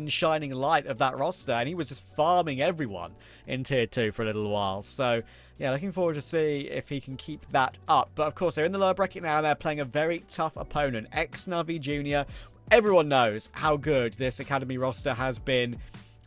shining light of that roster, and he was just farming everyone in Tier 2 for a little while. So, yeah, looking forward to see if he can keep that up. But, of course, they're in the lower bracket now, and they're playing a very tough opponent, ex-NAVI Junior. Everyone knows how good this Academy roster has been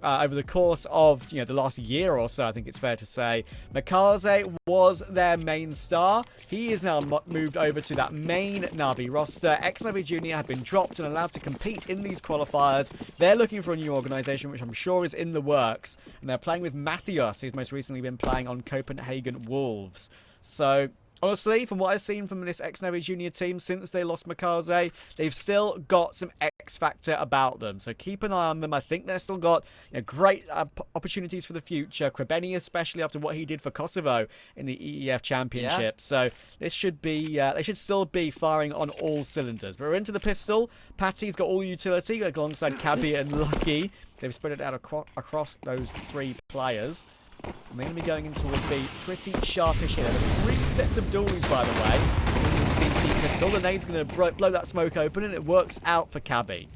over the course of, the last year or so, I think it's fair to say. Makaze was their main star. He is now moved over to that main Navi roster. Ex-NAVI Junior have been dropped and allowed to compete in these qualifiers. They're looking for a new organization, which I'm sure is in the works. And they're playing with Matthias, who's most recently been playing on Copenhagen Wolves. So, honestly, from what I've seen from this ex-NAVI Junior team since they lost Makaze, they've still got some X-factor about them. So keep an eye on them. I think they've still got great opportunities for the future. Krebeni, especially after what he did for Kosovo in the EEF Championship. Yeah. So this should be, they should still be firing on all cylinders. But we're into the pistol. Patty's got all the utility alongside Cabby and Lucky. They've spread it out across those three players. And they're going to be going into what would be pretty sharpish here. There's 3 sets of duels, by the way, in the CT pistol. The nade's going to blow that smoke open, and it works out for Cabby.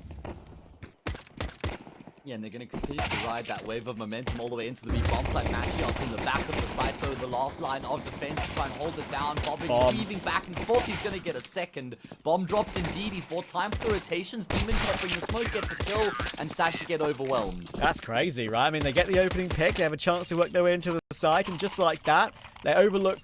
Yeah, and they're going to continue to ride that wave of momentum all the way into the B-bomb side. Matthias in the back of the side, so the last line of defense to try and hold it down. Bomb weaving back and forth. He's going to get a second. Bomb dropped indeed. He's bought time for the rotations. Demon can't bring the smoke, gets the kill, and Sashi get overwhelmed. That's crazy, right? I mean, they get the opening pick. They have a chance to work their way into the side, and just like that, they overlook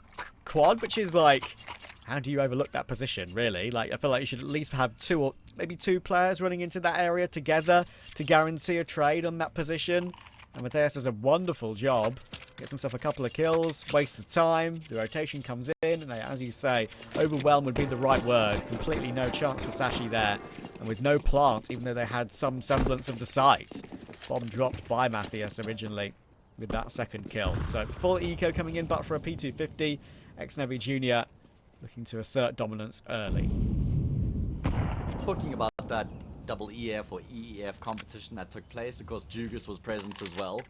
quad, which is like, how do you overlook that position, really? Like, I feel like you should at least have 2 or maybe 2 players running into that area together to guarantee a trade on that position. And Matthias does a wonderful job. Gets himself a couple of kills, wastes the time, the rotation comes in, and they, as you say, overwhelm would be the right word. Completely no chance for Sashi there. And with no plant, even though they had some semblance of the site. Bomb dropped by Matthias originally with that second kill. So full eco coming in, but for a P250, ex-NAVI Junior looking to assert dominance early. Talking about that double EF or EEF competition that took place, of course, Jugas was present as well.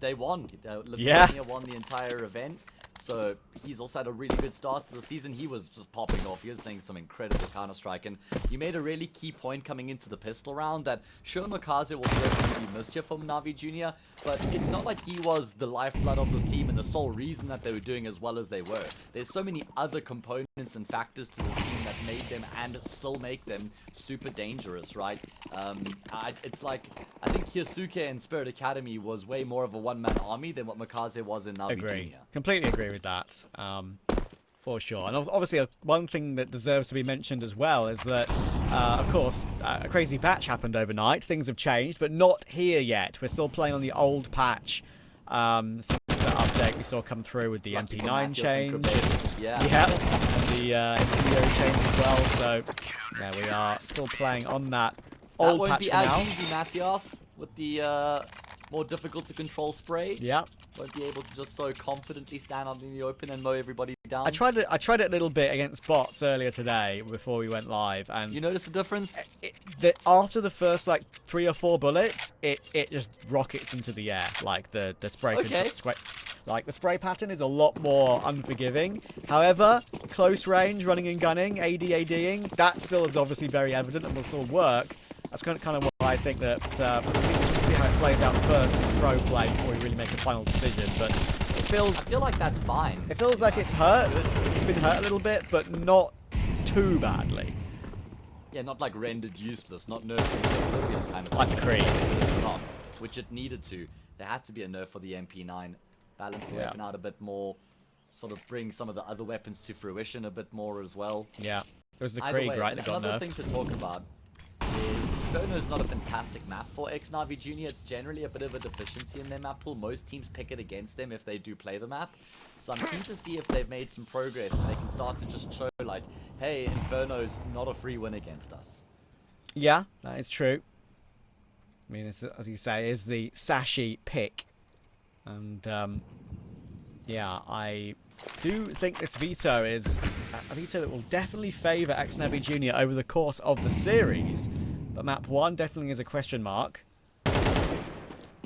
They won. Lithuania won the entire event. So he's also had a really good start to the season. He was just popping off. He was playing some incredible Counter-Strike. And you made a really key point coming into the pistol round that sure, Makaze will definitely be mischief from Navi Junior, but it's not like he was the lifeblood of this team and the sole reason that they were doing as well as they were. There's so many other components and factors to this team that made them and still make them super dangerous, right? It's like, I think Hyosuke and Spirit Academy was way more of a one-man army than what Makaze was in Navi Junior. Completely agree with that, for sure. And obviously, one thing that deserves to be mentioned as well is that, of course, a crazy patch happened overnight. Things have changed, but not here yet. We're still playing on the old patch. Since that update we saw come through with the MP9 change. Yeah. And the NCO change as well. So, there we are, still playing on that old patch for now. That won't be as easy, Matthias, with the more difficult to control spray. Yeah. Won't be able to just so confidently stand out in the open and mow everybody down. I tried it a little bit against bots earlier today before we went live, and you notice the difference? After the first like 3 or 4 bullets, it just rockets into the air. Like the spray. Okay. Like the spray pattern is a lot more unforgiving. However, close range, running and gunning, ADing, that still is obviously very evident and will still work. That's kind of why I think that we'll see how it plays out first in pro play before we really make a final decision. But I feel like that's fine. It feels like it's hurt. It's been hurt a little bit, but not too badly. Yeah, not like rendered useless, not nerfed kind of like the Creed, which it needed to. There had to be a nerf for the MP9. Balance the weapon out a bit more, sort of bring some of the other weapons to fruition a bit more as well. Yeah, it was the Krieg, right, that got nerfed. Another thing to talk about is Inferno is not a fantastic map for ex-NAVI Junior. It's generally a bit of a deficiency in their map pool. Most teams pick it against them if they do play the map. So I'm keen to see if they've made some progress and they can start to just show like, hey, Inferno's not a free win against us. Yeah, that is true. I mean, it's, as you say, is the Sashi pick. And, yeah, I do think this veto is a veto that will definitely favour ex-NAVI Junior over the course of the series. But map 1 definitely is a question mark.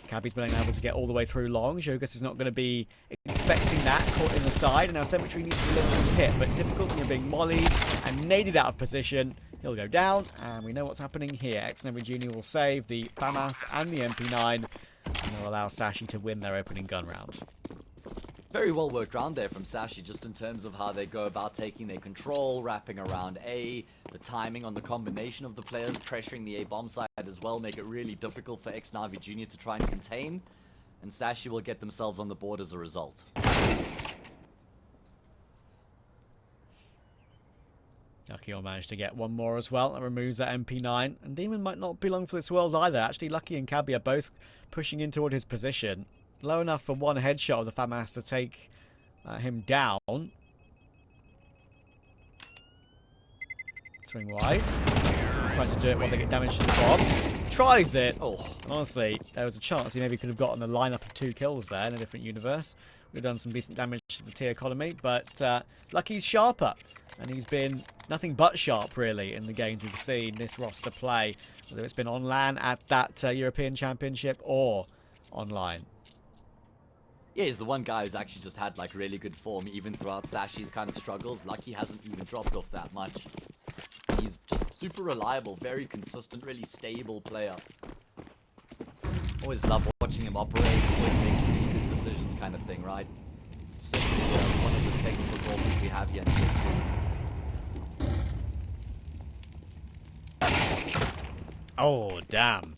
Cabby's been able to get all the way through long. Jogas is not going to be expecting that, caught in the side. And now Cemetery needs to deliver the hit, but difficult when you're being mollied and naded out of position. He'll go down, and we know what's happening here. ex-NAVI Junior will save the FAMAS and the MP9, and they'll allow Sashi to win their opening gun round. Very well worked round there from Sashi, just in terms of how they go about taking their control, wrapping around A, the timing on the combination of the players, pressuring the A bomb side as well, make it really difficult for ex-NAVI Junior to try and contain, and Sashi will get themselves on the board as a result. Lucky will manage to get one more as well. That removes that MP9. And Demon might not be long for this world either. Actually, Lucky and Cabby are both pushing in toward his position. Low enough for one headshot of the FAMAS to take him down. Swing wide. Trying to do it while they get damage to the bomb. Tries it. Oh, honestly, there was a chance he maybe could have gotten a lineup of 2 kills there in a different universe. We've done some decent damage to the tier economy, but Lucky's sharper. And he's been nothing but sharp, really, in the games we've seen this roster play. Whether it's been on LAN at that European Championship or online. Yeah, he's the one guy who's actually just had like really good form even throughout Sashi's kind of struggles. Lucky hasn't even dropped off that much. He's just super reliable, very consistent, really stable player. Always love watching him operate, always makes really good decisions kind of thing, right? Certainly one of the technical goals we have here in Tier 2. Oh, damn.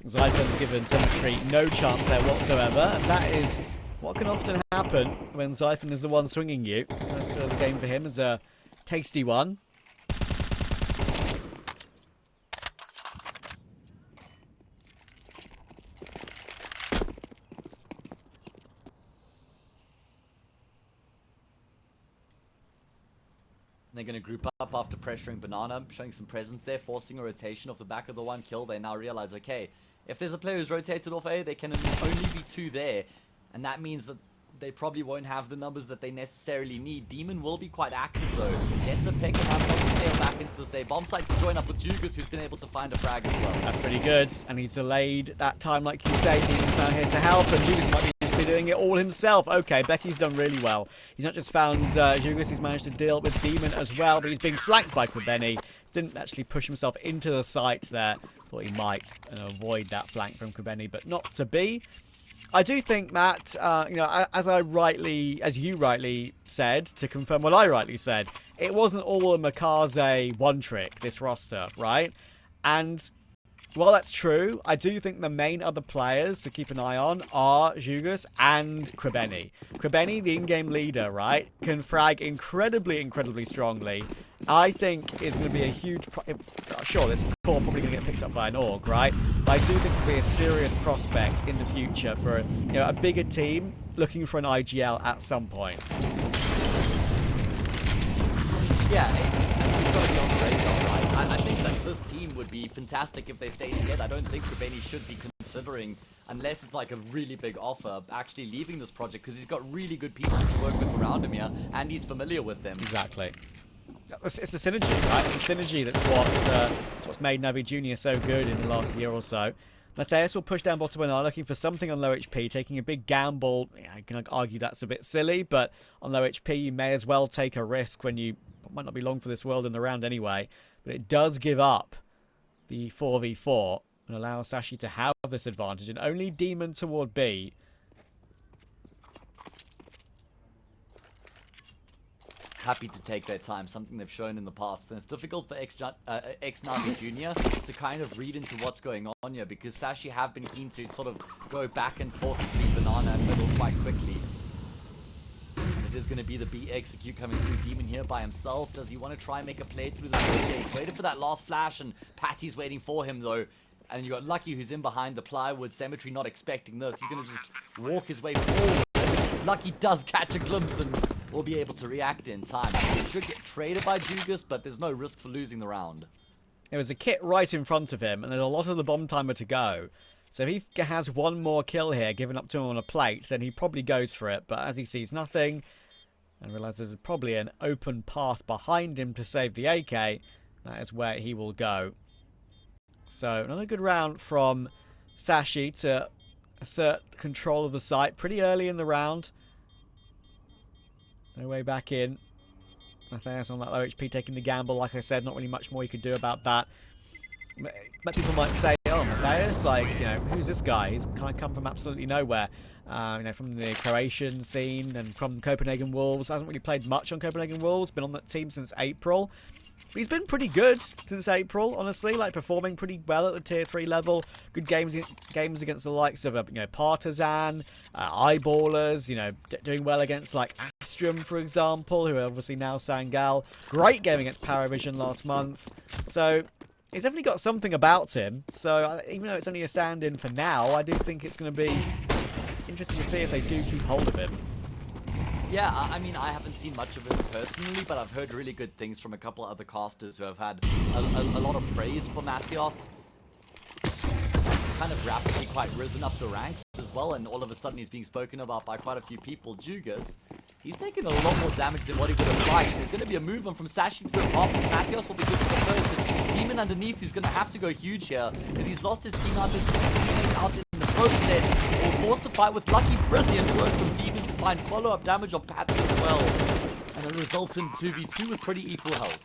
Zyphon given Symmetry no chance there whatsoever, and that is what can often happen when Zyphon is the one swinging you. First kill of the game for him is a tasty one. They're going to group up after pressuring Banana, showing some presence there, forcing a rotation off the back of the one kill. They now realize, okay, if there's a player who's rotated off A, there can only be 2 there. And that means that they probably won't have the numbers that they necessarily need. Demon will be quite active though. Gets a pick and has to sail back into the save. Bomb site to join up with Jugas, who's been able to find a frag as well. That's pretty good. And he's delayed that time, like you say. Demon's now here to help, and Jugas might be doing it all himself. Okay, Becky's done really well. He's not just found Jugas, he's managed to deal with Demon as well, but he's being flanked by Kwabeni. Didn't actually push himself into the site there. Thought he might avoid that flank from Kwabeni, but not to be. I do think, Matt, you know, as you rightly said, to confirm what I rightly said, it wasn't all a Makaze one trick, this roster, right? And while that's true, I do think the main other players to keep an eye on are Jugas and Kwabeni. Kwabeni, the in-game leader, right, can frag incredibly, incredibly strongly. I think is going to be a huge... Sure, this core probably going to get picked up by an org, right? But I do think it'll be a serious prospect in the future for a bigger team looking for an IGL at some point. Yeah, it's got to be on the radar, right? I think that this team would be fantastic if they stay together. I don't think Kwabeni should be considering, unless it's like a really big offer, actually leaving this project, because he's got really good pieces to work with around him here, and he's familiar with them. Exactly. It's a synergy, right? It's a synergy that's what's made Navi Junior so good in the last year or so. Matthias will push down bottom and are looking for something on low HP, taking a big gamble. Yeah, I can argue that's a bit silly, but on low HP you may as well take a risk when you might not be long for this world in the round anyway. But it does give up the 4v4 and allow Sashi to have this advantage, and only Demon toward B. Happy to take their time, something they've shown in the past. And it's difficult for ex-NAVI Junior to kind of read into what's going on here, because Sashi have been keen to sort of go back and forth between Banana and Middle quite quickly. And it is going to be the B execute coming through. Demon here by himself. Does he want to try and make a play through the gate? Waited for that last flash, and Patty's waiting for him though. And you got Lucky, who's in behind the plywood. Symmetry not expecting this. He's going to just walk his way forward. Lucky does catch a glimpse and will be able to react in time. He should get traded by Jugas, but there's no risk for losing the round. There was a kit right in front of him, and there's a lot of the bomb timer to go. So if he has one more kill here given up to him on a plate, then he probably goes for it. But as he sees nothing and realizes there's probably an open path behind him to save the AK, that is where he will go. So another good round from Sashi to assert control of the site pretty early in the round. No way back in. Matthias on that low HP taking the gamble. Like I said, not really much more you could do about that. But people might say, oh, Matthias, like, you know, who's this guy? He's kind of come from absolutely nowhere. You know, from the Croatian scene and from Copenhagen Wolves. Hasn't really played much on Copenhagen Wolves. Been on that team since April. But he's been pretty good since April, honestly. Like, performing pretty well at the Tier 3 level. Good games against the likes of, you know, Partizan, Eyeballers. You know, doing well against, like, Astrum, for example, who are obviously now Sangal. Great game against Paravision last month. So he's definitely got something about him. So even though it's only a stand-in for now, I do think it's going to be interesting to see if they do keep hold of him. Yeah, I mean, I haven't seen much of him personally, but I've heard really good things from a couple of other casters who have had a lot of praise for Matthias. Kind of rapidly quite risen up the ranks as well, and all of a sudden he's being spoken about by quite a few people. Jugas, he's taken a lot more damage than what he would have liked. There's going to be a move on from Sashi to the apartment. Matthias will be good for the first. It's Demon underneath who's going to have to go huge here, because he's lost his team out in the process. Will force the fight with Lucky. Brilliant work from Demon to find follow-up damage on Patty as well. And it results in 2v2 with pretty equal health.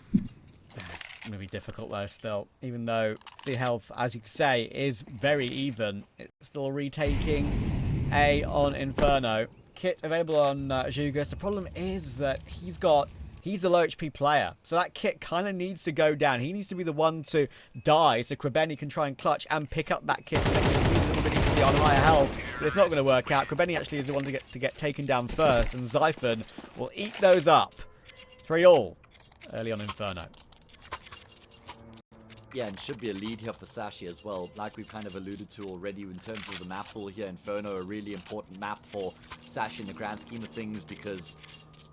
It's going to be difficult though still. Even though the health, as you could say, is very even, it's still retaking A on Inferno. Kit available on Jugas. The problem is that he's the low HP player. So that kit kind of needs to go down. He needs to be the one to die so Krebeni can try and clutch and pick up that kit to make it a little bit easier on higher health. But it's not going to work out. Krebeni actually is the one to get taken down first, and Zyphon will eat those up. 3-all early on Inferno. Yeah, and should be a lead here for Sashi as well. Like we've kind of alluded to already in terms of the map pool here, Inferno, a really important map for Sashi in the grand scheme of things because,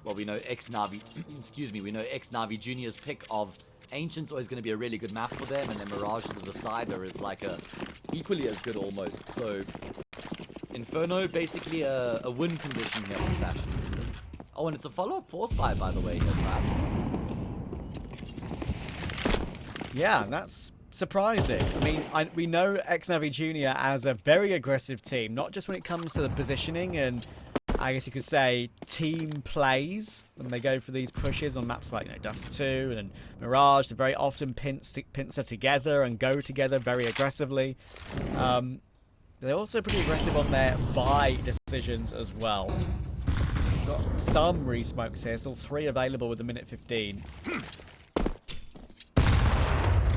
well, we know ex-NAVI, excuse me, we know ex-NAVI Junior's pick of Ancient's always going to be a really good map for them, and then Mirage to the side there is like a equally as good almost. So Inferno basically a win condition here for Sashi. Oh, and it's a follow-up force buy, by the way, here, Brad. Yeah, that's surprising. I mean, we know ex-NAVI Junior as a very aggressive team, not just when it comes to the positioning and, I guess you could say, team plays. When they go for these pushes on maps like, you know, Dust 2 and Mirage, they very often pincer together and go together very aggressively. They're also pretty aggressive on their buy decisions as well. Got some re-smokes here, still 3 available with a minute 15.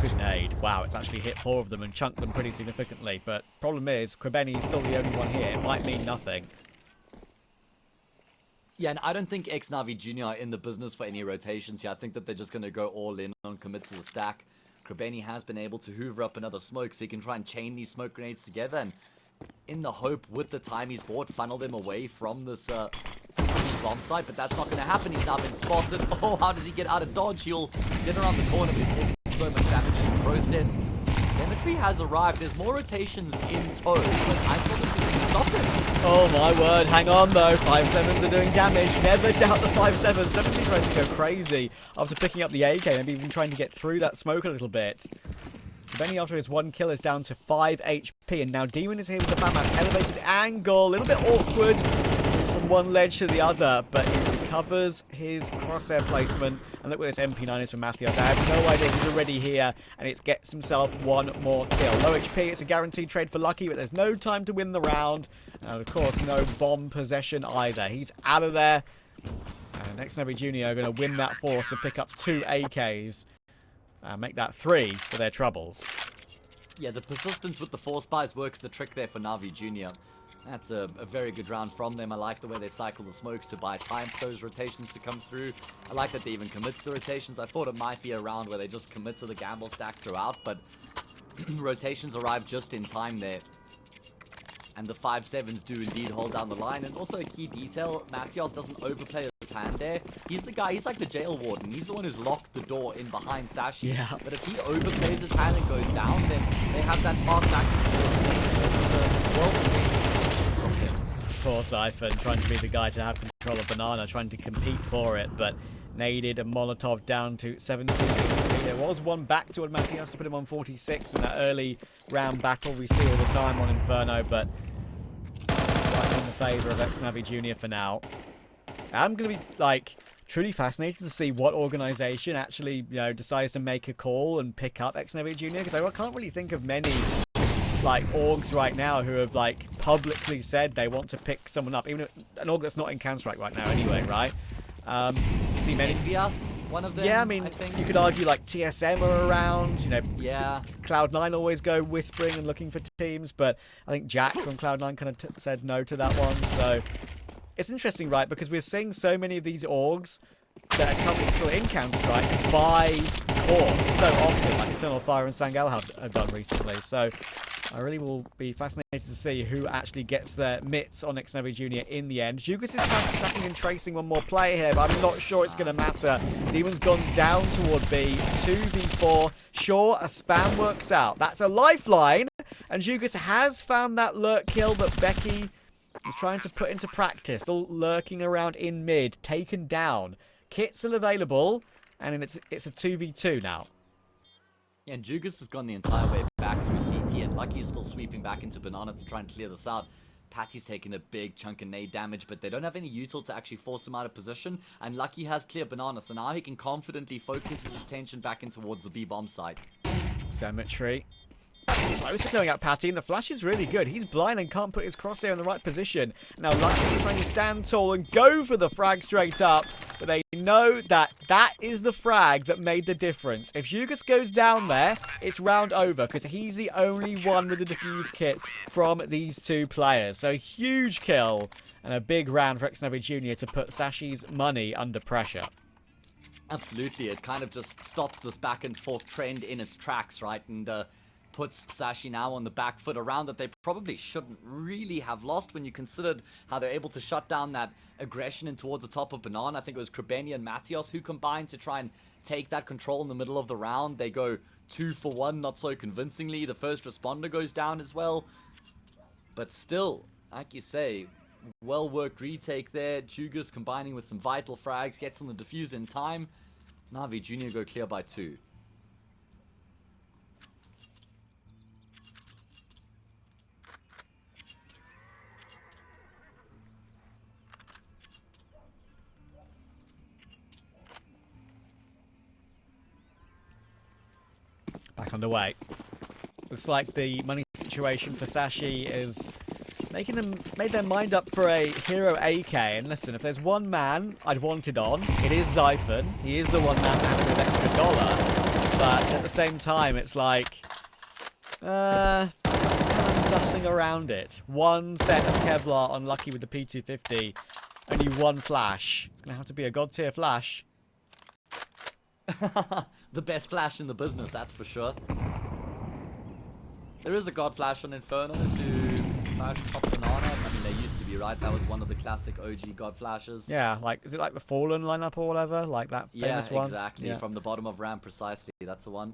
Good nade. Wow, it's actually hit 4 of them and chunked them pretty significantly. But problem is, Krebeni is still the only one here. It might mean nothing. Yeah, and I don't think ex-NAVI Junior are in the business for any rotations here. I think that they're just going to go all in on commit to the stack. Krebeni has been able to hoover up another smoke, so he can try and chain these smoke grenades together. And in the hope, with the time he's bought, funnel them away from this bomb site. But that's not going to happen. He's now been spotted. Oh, how does he get out of dodge? He'll get around the corner, but he's taking so much damage in the process. Cemetery has arrived. There's more rotations in tow, but I thought this was going to stop him. Oh my word, hang on though. 5-7s are doing damage. Never doubt the 5-7. Cemetery tries to go crazy after picking up the AK, maybe even trying to get through that smoke a little bit. Benny, after his 1 kill, is down to 5 HP, and now Demon is here with the Batman's elevated angle. A little bit awkward from one ledge to the other, but he recovers his crosshair placement. And look where this MP9 is from Matthias. I have no idea he's already here, and it gets himself 1 more kill. Low HP, it's a guaranteed trade for Lucky, but there's no time to win the round. And of course, no bomb possession either. He's out of there. And ex-NAVI Junior are going to win that force and pick up 2 AKs. Make that 3 for their troubles. Yeah, the persistence with the force buys works the trick there for NAVI Junior. That's a very good round from them. I like the way they cycle the smokes to buy time for those rotations to come through. I like that they even commit to the rotations. I thought it might be a round where they just commit to the gamble stack throughout, but rotations arrive just in time there. And the 5-7s do indeed hold down the line. And also a key detail, Matthias doesn't overplay his hand there. He's the guy, he's like the jail warden. He's the one who's locked the door in behind Sashi. Yeah. But if he overplays his hand and goes down, then they have that path back into the Poor Zyphon trying to be the guy to have control of Banana, trying to compete for it, but naded a Molotov down to 17. There was one back to Matthias to put him on 46 in that early round battle we see all the time on Inferno, but right in the favour of ex-NAVI Junior for now. I'm going to be, like, truly fascinated to see what organization actually, you know, decides to make a call and pick up ex-NAVI Junior, because I can't really think of many, like, orgs right now who have, like, publicly said they want to pick someone up, even an org that's not in Counter-Strike right now anyway, right? You see many... Envious, one of them, yeah, I mean, think. you could argue, like, TSM are around, you know. Yeah. Cloud9 always go whispering and looking for teams, but I think Jack from Cloud9 kind of said no to that one, so... It's interesting, right, because we're seeing so many of these orgs that are currently still in Counter-Strike buy core so often, like Eternal Fire and Sangel have done recently, so... I really will be fascinated to see who actually gets their mitts on ex-NAVI Junior in the end. Jugas is counter-attacking and tracing one more player here, but I'm not sure it's going to matter. Demon's gone down toward B. 2v4. Sure, a spam works out. That's a lifeline. And Jugas has found that lurk kill that Becky is trying to put into practice. Still lurking around in mid. Taken down. Kit's still available. And it's a 2v2 now. Yeah, and Jugas has gone the entire way back through CT, and Lucky is still sweeping back into Banana to try and clear this out. Patty's taking a big chunk of nade damage, but they don't have any util to actually force him out of position, and Lucky has cleared Banana, so now he can confidently focus his attention back in towards the B-bomb side. Cemetery. Close to clearing out Patty, and the flash is really good. He's blind and can't put his crosshair in the right position. Now, Lucky is trying to stand tall and go for the frag straight up, but they know that that is the frag that made the difference. If Jugas goes down there, it's round over, because he's the only one with the defuse kit from these two players. So, huge kill, and a big round for ex-NAVI Junior to put Sashi's money under pressure. Absolutely, it kind of just stops this back and forth trend in its tracks, right? And, puts Sashi now on the back foot, a round that they probably shouldn't really have lost when you considered how they're able to shut down that aggression in towards the top of Banana. I think it was Krebeni and Matios who combined to try and take that control in the middle of the round. They go 2 for 1, not so convincingly. The first responder goes down as well. But still, like you say, well-worked retake there. Jugas combining with some vital frags, gets on the defuse in time. Navi Junior go clear by 2. Back underway. Looks like the money situation for Sashi is made their mind up for a hero AK. And listen, if there's one man I'd wanted on, it is Zyphon. He is the one man with extra $1. But at the same time, it's like nothing around it. One set of Kevlar on Lucky with the P250. Only one flash. It's gonna have to be a god tier flash. The best flash in the business, that's for sure. There is a god flash on Inferno to flash top Banana. I mean, there used to be, right? That was one of the classic OG god flashes. Yeah, like, is it like the Fallen lineup or whatever? Like that famous one? Yeah, exactly. From the bottom of ramp, precisely. That's the one.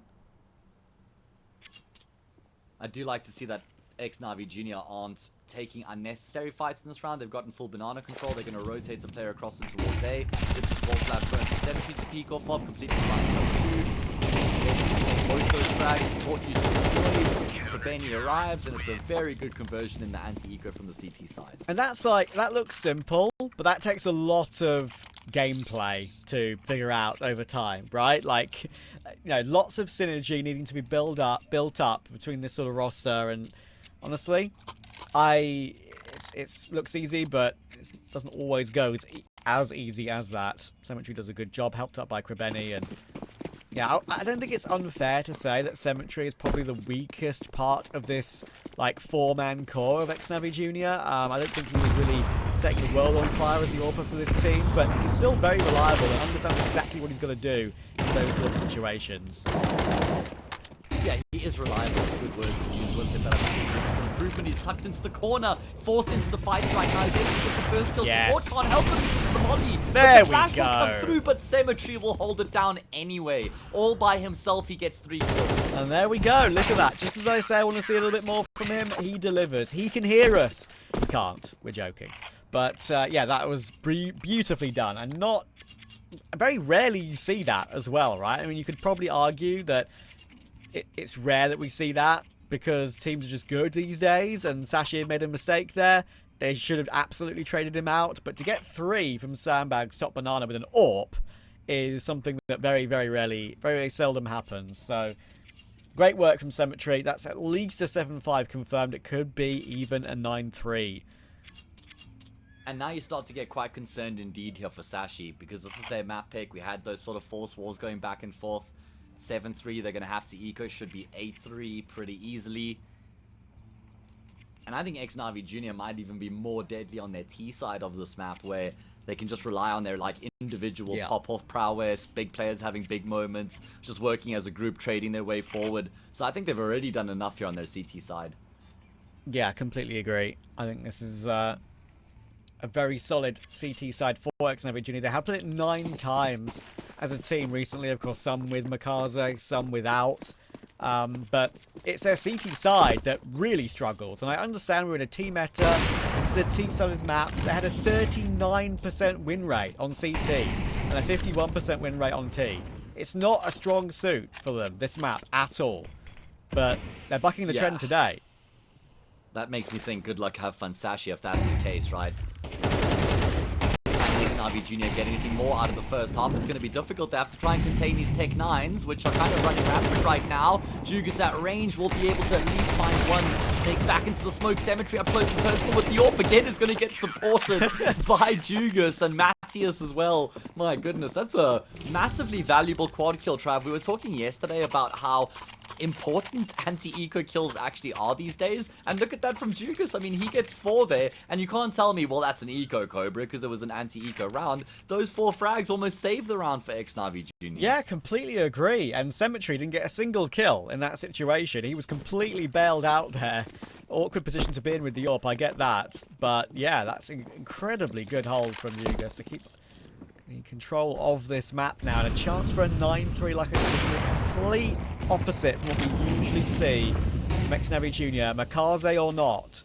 I do like to see that ex-NAVI Junior aren't taking unnecessary fights in this round. They've gotten full Banana control. They're going to rotate the player across and towards A. It's the ball flat first. 70 to peek off of, completely blind. Both those frags, support you securely. Krebeni arrives, and it's a very good conversion in the anti-eco from the CT side. And that's like, that looks simple, but that takes a lot of gameplay to figure out over time, right? Like, you know, lots of synergy needing to be built up between this sort of roster, and honestly, it looks easy, but it doesn't always go as easy as that. Cemetery does a good job, helped up by Krebeni, and yeah, I don't think it's unfair to say that Cemetery is probably the weakest part of this, like, 4-man core of ex-NAVI Junior. I don't think he was really setting the world on fire as the AWPer for this team, but he's still very reliable and understands exactly what he's going to do in those sort of situations. Yeah, he is reliable. Good words to use with it, but I think improvement. He's tucked into the corner, forced into the fight right now. He's able to get the first kill. Yes. Support can't help him because of the molly. There but the flash we go. will come through, but Cemetery will hold it down anyway. All by himself, he gets 3 kills. And there we go. Look at that. Just as I say, I want to see a little bit more from him. He delivers. He can hear us. He can't. We're joking. But yeah, that was beautifully done, and not very rarely you see that as well, right? I mean, you could probably argue that it's rare that we see that because teams are just good these days, and Sashi made a mistake there. they should have absolutely traded him out. But to get 3 from Sandbag's top banana with an AWP is something that very, very rarely, very, very seldom happens. So great work from Cemetery. That's at least a 7-5 confirmed. It could be even a 9-3. And now you start to get quite concerned indeed here for Sashi, because this is their map pick. We had those sort of force wars going back and forth. 7-3, they're going to have to eco. Should be 8-3 pretty easily. And I think ex-NAVI Junior might even be more deadly on their T side of this map, where they can just rely on their like individual pop-off prowess, big players having big moments, just working as a group, trading their way forward. So I think they've already done enough here on their CT side. Yeah, completely agree. I think this is a very solid CT side for ex-NAVI Junior. They have played it 9 times as a team recently. Of course, some with Makaze, some without. But it's their CT side that really struggles. And I understand we're in a team meta. This is a team-sided map. They had a 39% win rate on CT and a 51% win rate on T. It's not a strong suit for them, this map, at all. But they're bucking the trend today. That makes me think good luck, have fun, Sashi, if that's the case, right? ex-NAVI Junior get anything more out of the first half. It's going to be difficult. They have to try and contain these Tech 9s, which are kind of running rampant right now. Jugas at range will be able to at least find one. Snake back into the smoke. Cemetery up close and personal with the AWP again is going to get supported by Jugas and Matthias as well. My goodness, that's a massively valuable quad kill, Trav. We were talking yesterday about how important anti-eco kills actually are these days, and look at that from Jugas. I mean, he gets 4 there, and you can't tell me, well, that's an eco Cobra because it was an anti-eco round. Those 4 frags almost saved the round for ex-NAVI Junior. Yeah, completely agree. And Cemetery didn't get a single kill in that situation. He was completely bailed out there. Awkward position to be in with the AWP, I get that. But yeah, that's an incredibly good hold from Jugas to keep the control of this map now, and a chance for a 9-3. Like I said, this is the complete opposite from what we usually see from ex-NAVI Junior, Makaze or not,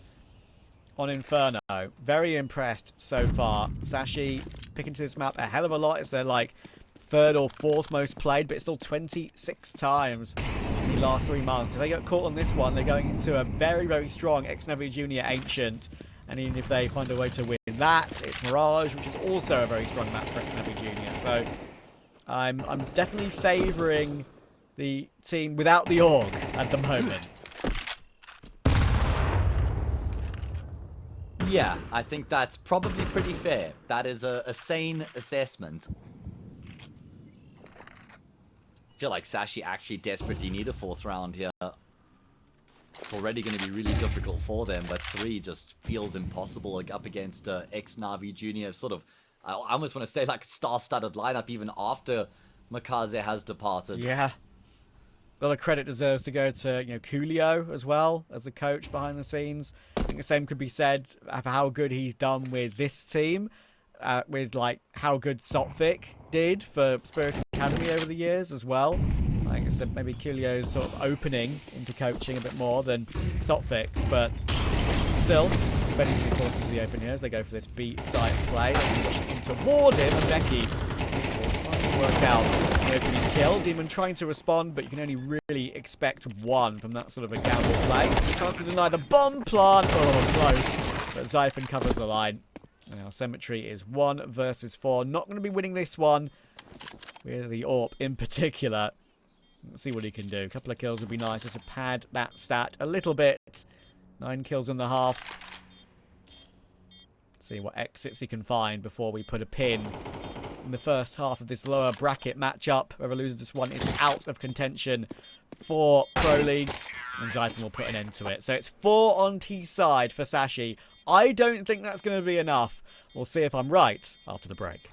on Inferno. Very impressed so far. Sashi picking to this map a hell of a lot. It's their like 3rd or 4th most played, but it's still 26 times in the last 3 months. If they get caught on this one, they're going into a very, very strong ex-NAVI Junior Ancient. And even if they find a way to win that, it's Mirage, which is also a very strong map for ex-NAVI Junior. So I'm definitely favouring the team without the AUG at the moment. Yeah, I think that's probably pretty fair. That is a sane assessment. I feel like Sashi actually desperately need a 4th round here. It's already going to be really difficult for them, but 3 just feels impossible up against ex-NAVI Junior. Sort of, I almost want to say like a star-studded lineup even after Makaze has departed. Yeah. A lot of credit deserves to go to, you know, Coolio as well as the coach behind the scenes. I think the same could be said for how good he's done with this team, with like how good Sotvic did for Spirit Academy over the years as well. Like I said, maybe Coolio's sort of opening into coaching a bit more than Sotvic's, but still, betting to be forced to the open here as they go for this B-side play. Toward him, and Becky will work out the opening kill. Demon trying to respond, but you can only really expect 1 from that sort of a gamble play. Chance to deny the bomb plant. Oh, close. But Zyphon covers the line. Now, Cemetery is 1 versus 4. Not going to be winning this one with the AWP in particular. Let's see what he can do. A couple of kills would be nice just to pad that stat a little bit. 9 kills in the half. See what exits he can find before we put a pin in the first half of this lower bracket matchup. Whoever loses this one is out of contention for Pro League. And Zyphon will put an end to it. So it's 4 on T side for Sashi. I don't think that's going to be enough. We'll see if I'm right after the break.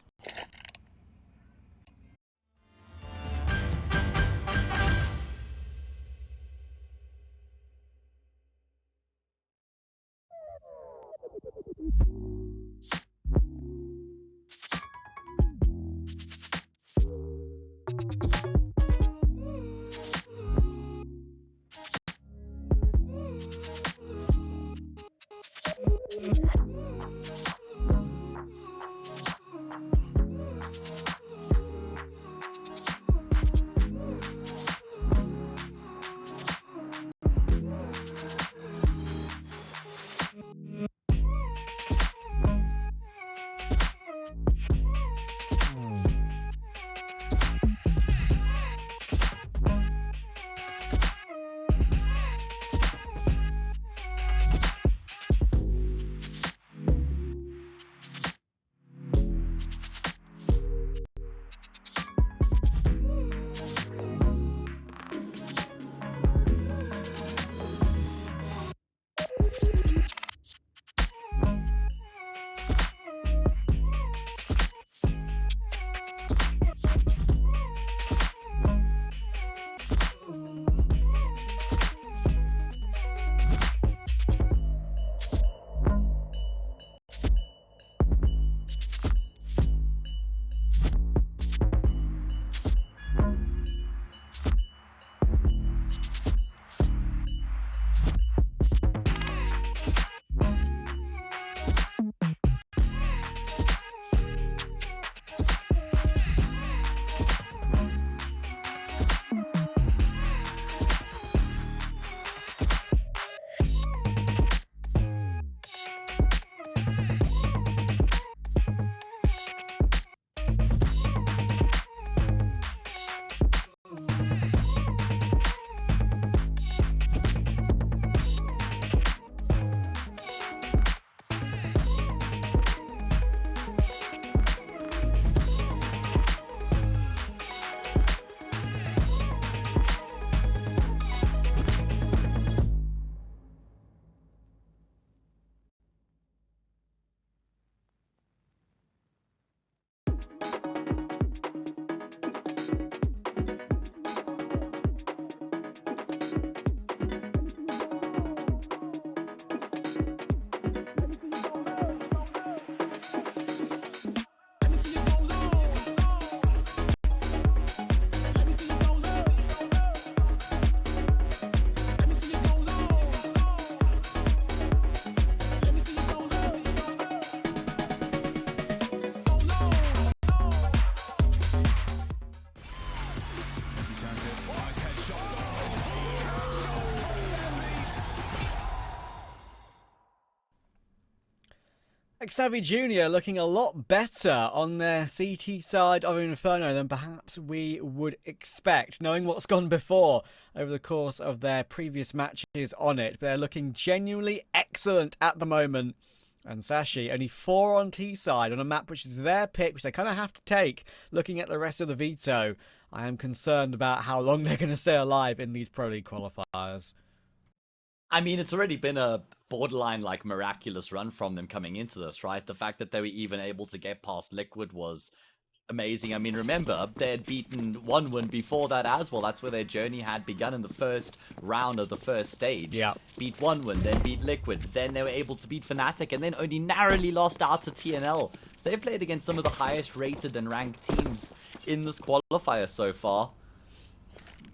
ex-NAVI Junior looking a lot better on their CT side of Inferno than perhaps we would expect, knowing what's gone before over the course of their previous matches on it. They're looking genuinely excellent at the moment. And Sashi, only 4 on T side on a map which is their pick, which they kind of have to take. Looking at the rest of the veto, I am concerned about how long they're going to stay alive in these Pro League qualifiers. I mean, it's already been a borderline, like, miraculous run from them coming into this, right? The fact that they were even able to get past Liquid was amazing. I mean, remember, they had beaten OneWin before that as well. That's where their journey had begun in the first round of the first stage. Yeah. Beat OneWin, then beat Liquid. Then they were able to beat Fnatic, and then only narrowly lost out to TNL. So they've played against some of the highest rated and ranked teams in this qualifier so far.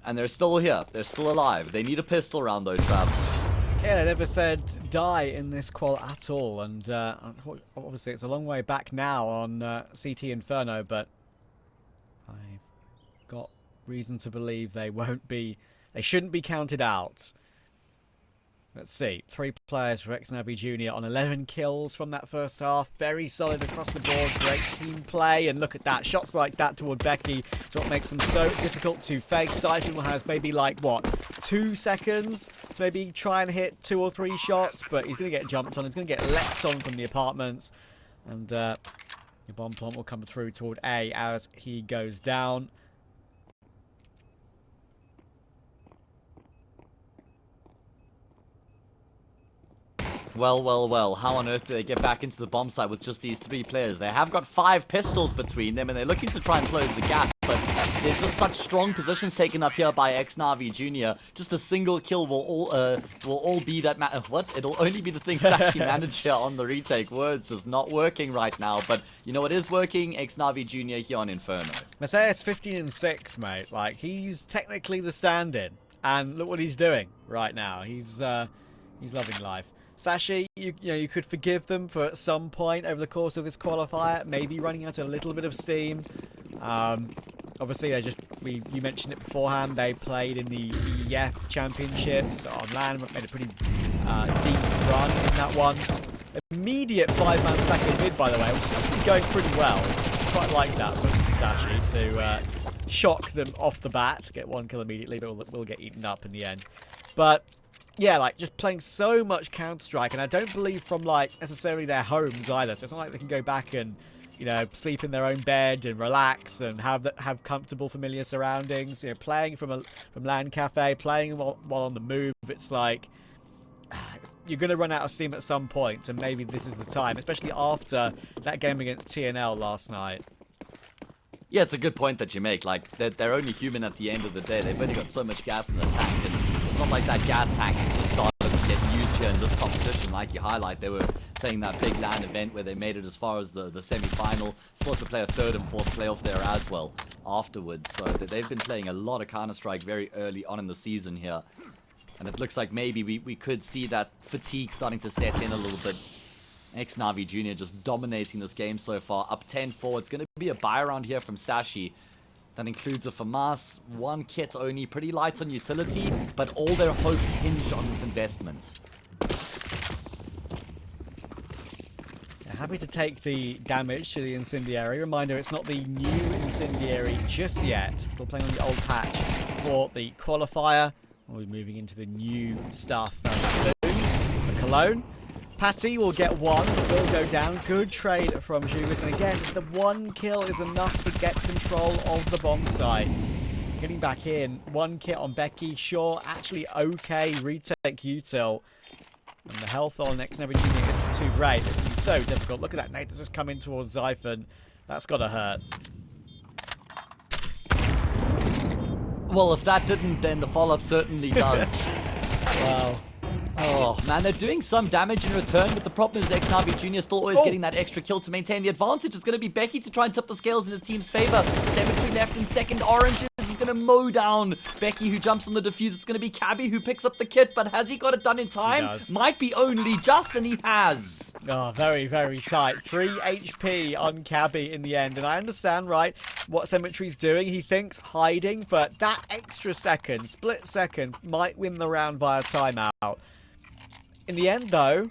And they're still here. They're still alive. They need a pistol round though, Trav. Yeah, they never said die in this qual at all, and obviously it's a long way back now on CT Inferno, but I've got reason to believe they shouldn't be counted out. Let's see, 3 players for ex-NAVI Junior on 11 kills from that first half. Very solid across the board, great team play, and look at that, shots like that toward Becky. It's what makes them so difficult to face. Zyphon has maybe like, what, 2 seconds to maybe try and hit 2 or 3 shots, but he's going to get jumped on, he's going to get leapt on from the apartments, and the bomb plant will come through toward A as he goes down. Well, how on earth do they get back into the bomb site with just these 3 players? They have got 5 pistols between them, and they're looking to try and close the gap, but there's just such strong positions taken up here by ex-NAVI Junior. Just a single kill will all be that It'll only be the thing Sashi managed here on the retake. Words just not working right now, but you know what is working? Ex-NAVI Junior here on Inferno. Matthias 15 and 6, mate. Like, he's technically the stand-in, and look what he's doing right now. He's loving life. Sashi, you could forgive them for at some point over the course of this qualifier, maybe running out a little bit of steam. Obviously, you mentioned it beforehand. They played in the EF Championships on LAN, made a pretty deep run in that one. Immediate 5-man second mid, by the way, which is actually going pretty well. Quite like that from Sashi to shock them off the bat, get 1 kill immediately, but we'll get eaten up in the end. But yeah, like, just playing so much Counter-Strike, and I don't believe from, like, necessarily their homes either, so it's not like they can go back and, sleep in their own bed and relax and have comfortable, familiar surroundings. Playing from LAN cafe, playing while on the move, it's like, you're going to run out of steam at some point, and maybe this is the time, especially after that game against TNL last night. Yeah, it's a good point that you make. Like, they're only human at the end of the day. They've only got so much gas in the tank, and it's not like that gas tank has just started to get used here in this competition. Like you highlight, they were playing that big LAN event where they made it as far as the semi-final. Still have to play a 3rd and 4th playoff there as well afterwards. So they've been playing a lot of Counter-Strike very early on in the season here. And it looks like maybe we could see that fatigue starting to set in a little bit. Ex-NAVI Junior just dominating this game so far. Up 10-4. It's going to be a buy round here from Sashi. That includes a FAMAS, 1 kit only, pretty light on utility, but all their hopes hinge on this investment. Happy to take the damage to the Incendiary. Reminder, it's not the new Incendiary just yet. Still playing on the old patch for the qualifier. We'll be moving into the new stuff very soon. The Cologne. Patty will get 1, but will go down. Good trade from Jugas, and again, just the 1 kill is enough to get control of the bomb site. Getting back in, 1 kit on Becky, sure, actually okay, retake util. And the health on ex-NAVI Junior isn't too great. It's going to be so difficult. Look at that nade that's just coming towards Zyphon. That's got to hurt. Well, if that didn't, then the follow-up certainly does. Wow. Oh, man, they're doing some damage in return, but the problem is ex-NAVI Junior still always getting that extra kill to maintain the advantage. It's going to be Becky to try and tip the scales in his team's favor. 7-3 left in second. Orange is going to mow down Becky, who jumps on the defuse. It's going to be Cabby who picks up the kit, but has he got it done in time? Might be only just, and he has. Oh, very, very tight. 3 HP on Cabby in the end, and I understand, right, what Symmetry's doing. He thinks hiding, but that extra second, split second, might win the round via timeout. In the end, though,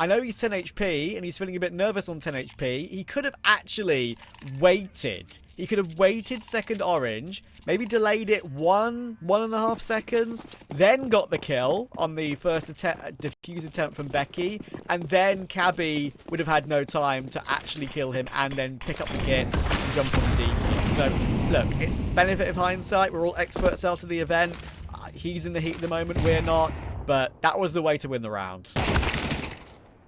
I know he's 10 HP and he's feeling a bit nervous on 10 HP. He could have actually waited. He could have waited second orange, maybe delayed it 1.5 seconds, then got the kill on the first defuse attempt from Becky, and then Cabby would have had no time to actually kill him and then pick up the kit and jump on the DQ. So, look, it's benefit of hindsight. We're all experts after the event. He's in the heat at the moment, we're not, but that was the way to win the round.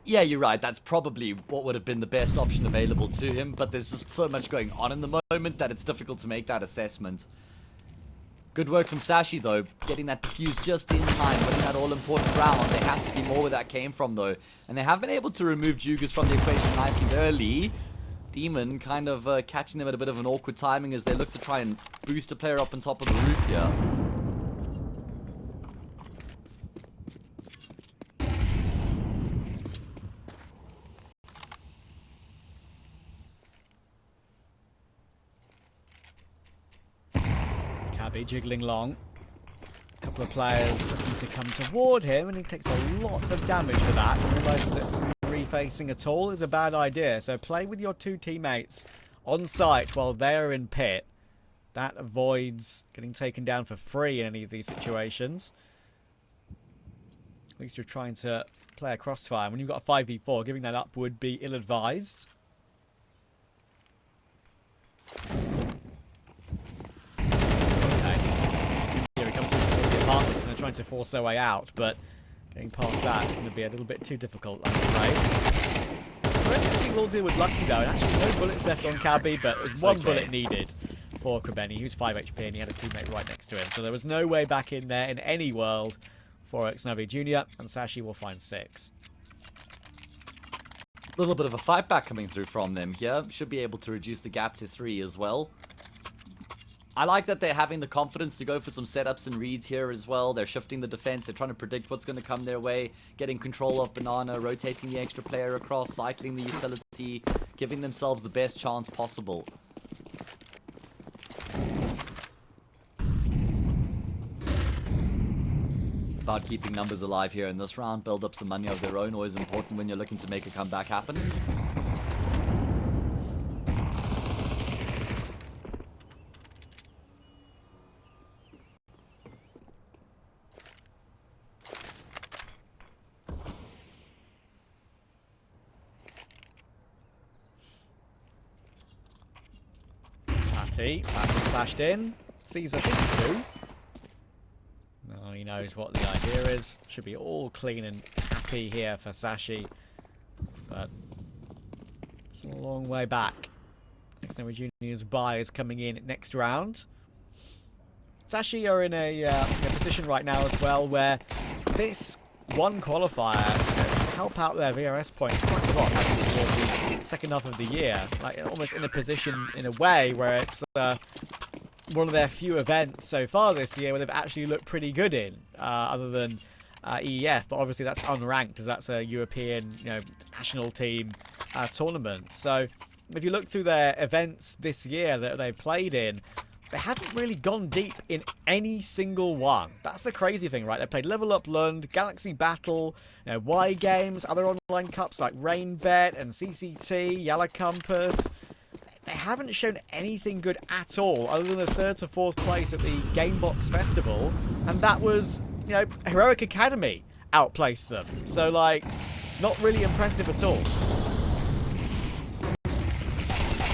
Yeah, you're right. That's probably what would have been the best option available to him, but there's just so much going on in the moment that it's difficult to make that assessment. Good work from Sashi, though, getting that defuse just in time, winning that all-important round. There has to be more where that came from, though. And they have been able to remove Jugas from the equation nice and early. Demon kind of catching them at a bit of an awkward timing as they look to try and boost a player up on top of the roof here. Cabby jiggling long. A couple of players looking to come toward him, and he takes a lot of damage for that. Realises that refacing at all is a bad idea. So play with your two teammates on site while they're in pit. That avoids getting taken down for free in any of these situations. At least you're trying to play a crossfire. When you've got a 5v4, giving that up would be ill-advised. And they're trying to force their way out, but getting past that is going to be a little bit too difficult, I'm afraid. I think we'll deal with Lucky though, and actually no bullets left on Cabby, but one bullet needed for Krabeni. He was 5 HP and he had a teammate right next to him, so there was no way back in there in any world for ex-NAVI Jr., and Sashi will find 6. A little bit of a fight back coming through from them here. Should be able to reduce the gap to 3 as well. I like that they're having the confidence to go for some setups and reads here as well. They're shifting the defense. They're trying to predict what's going to come their way. Getting control of Banana, rotating the extra player across, cycling the utility, giving themselves the best chance possible. About keeping numbers alive here in this round. Build up some money of their own. Always important when you're looking to make a comeback happen. Flashed in. Sees a thing too. Now he knows what the idea is. Should be all clean and happy here for Sashi. But it's a long way back. ex-NAVI Junior's buy is coming in next round. Sashi are in a position right now as well where this one qualifier help out their VRS points quite a lot actually towards the second half of the year. Like almost in a position in a way where it's one of their few events so far this year where they've actually looked pretty good in, other than EEF, but obviously that's unranked as that's a European, national team tournament. So if you look through their events this year that they've played in, they haven't really gone deep in any single one. That's the crazy thing, right? They played Level Up Lund, Galaxy Battle, Y Games, other online cups like Rainbet and CCT, Yellow Compass. They haven't shown anything good at all, other than the 3rd to 4th place at the Gamebox Festival, and that was, Heroic Academy outplaced them. So, not really impressive at all.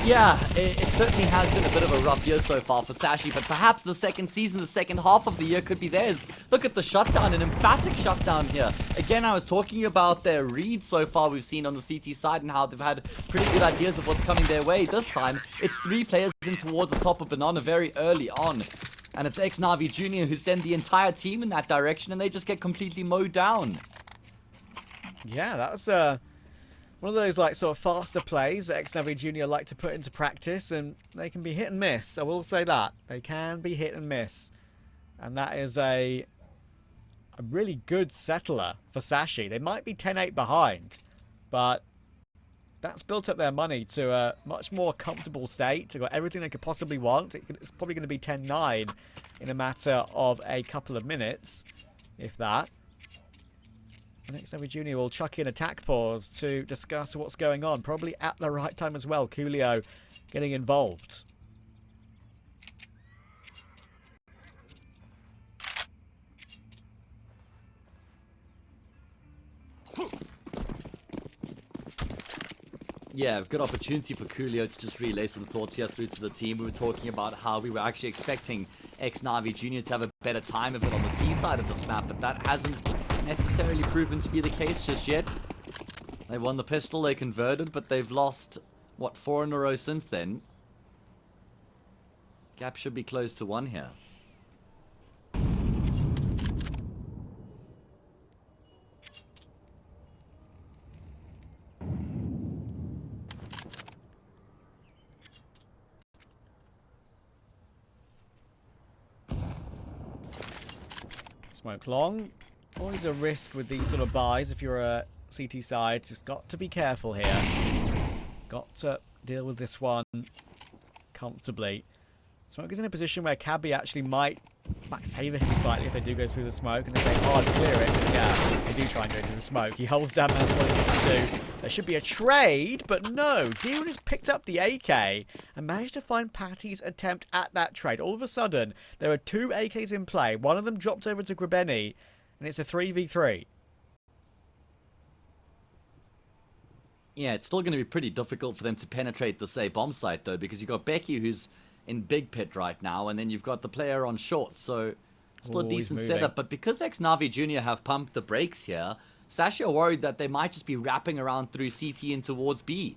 Yeah, it certainly has been a bit of a rough year so far for Sashi, but perhaps the second season, the second half of the year could be theirs. Look at the shutdown, an emphatic shutdown here. Again, I was talking about their reads so far we've seen on the CT side and how they've had pretty good ideas of what's coming their way. This time, it's 3 players in towards the top of Banana very early on. And it's ex-NAVI Jr. who send the entire team in that direction and they just get completely mowed down. Yeah, that's one of those sort of faster plays that ex-NAVI Jr. like to put into practice, and they can be hit and miss. I will say that. They can be hit and miss. And that is a really good settler for Sashi. They might be 10-8 behind, but that's built up their money to a much more comfortable state. They've got everything they could possibly want. It's probably going to be 10-9 in a matter of a couple of minutes, if that. ex-NAVI Junior will chuck in attack pause to discuss what's going on. Probably at the right time as well. Coolio getting involved. Yeah, good opportunity for Coolio to just relay some thoughts here through to the team. We were talking about how we were actually expecting ex-NAVI Junior to have a better time of it on the T side of this map, but that hasn't necessarily proven to be the case just yet. They won the pistol, they converted, but they've lost, what, 4 in a row since then. Gap should be close to 1 here. Smoke long. Always a risk with these sort of buys if you're a CT side. Just got to be careful here. Got to deal with this one comfortably. Smoke is in a position where Cabby actually might favour him slightly if they do go through the smoke, and if they hard clear it, then yeah, they do try and go through the smoke. He holds down as well as two. There should be a trade, but no. Demon has picked up the AK and managed to find Patty's attempt at that trade. All of a sudden, there are 2 AKs in play. One of them dropped over to Grabeni, and it's a 3v3. Yeah, it's still going to be pretty difficult for them to penetrate the, say, bomb site, though, because you've got Becky, who's in big pit right now, and then you've got the player on short, so still a decent setup. But because ex-NAVI Junior have pumped the brakes here, Sashi are worried that they might just be wrapping around through CT and towards B.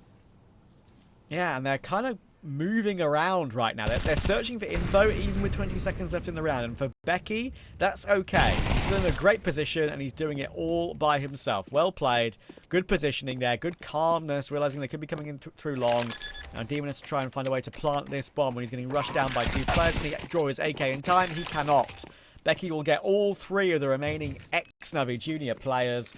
Yeah, and they're kind of moving around right now. They're searching for info, even with 20 seconds left in the round. And for Becky, that's okay. He's in a great position, and he's doing it all by himself. Well played. Good positioning there. Good calmness, realizing they could be coming in through long. Now, Demon has to try and find a way to plant this bomb when he's getting rushed down by 2 players. Can he draw his AK in time? He cannot. Becky will get all 3 of the remaining ex-NAVI Junior players.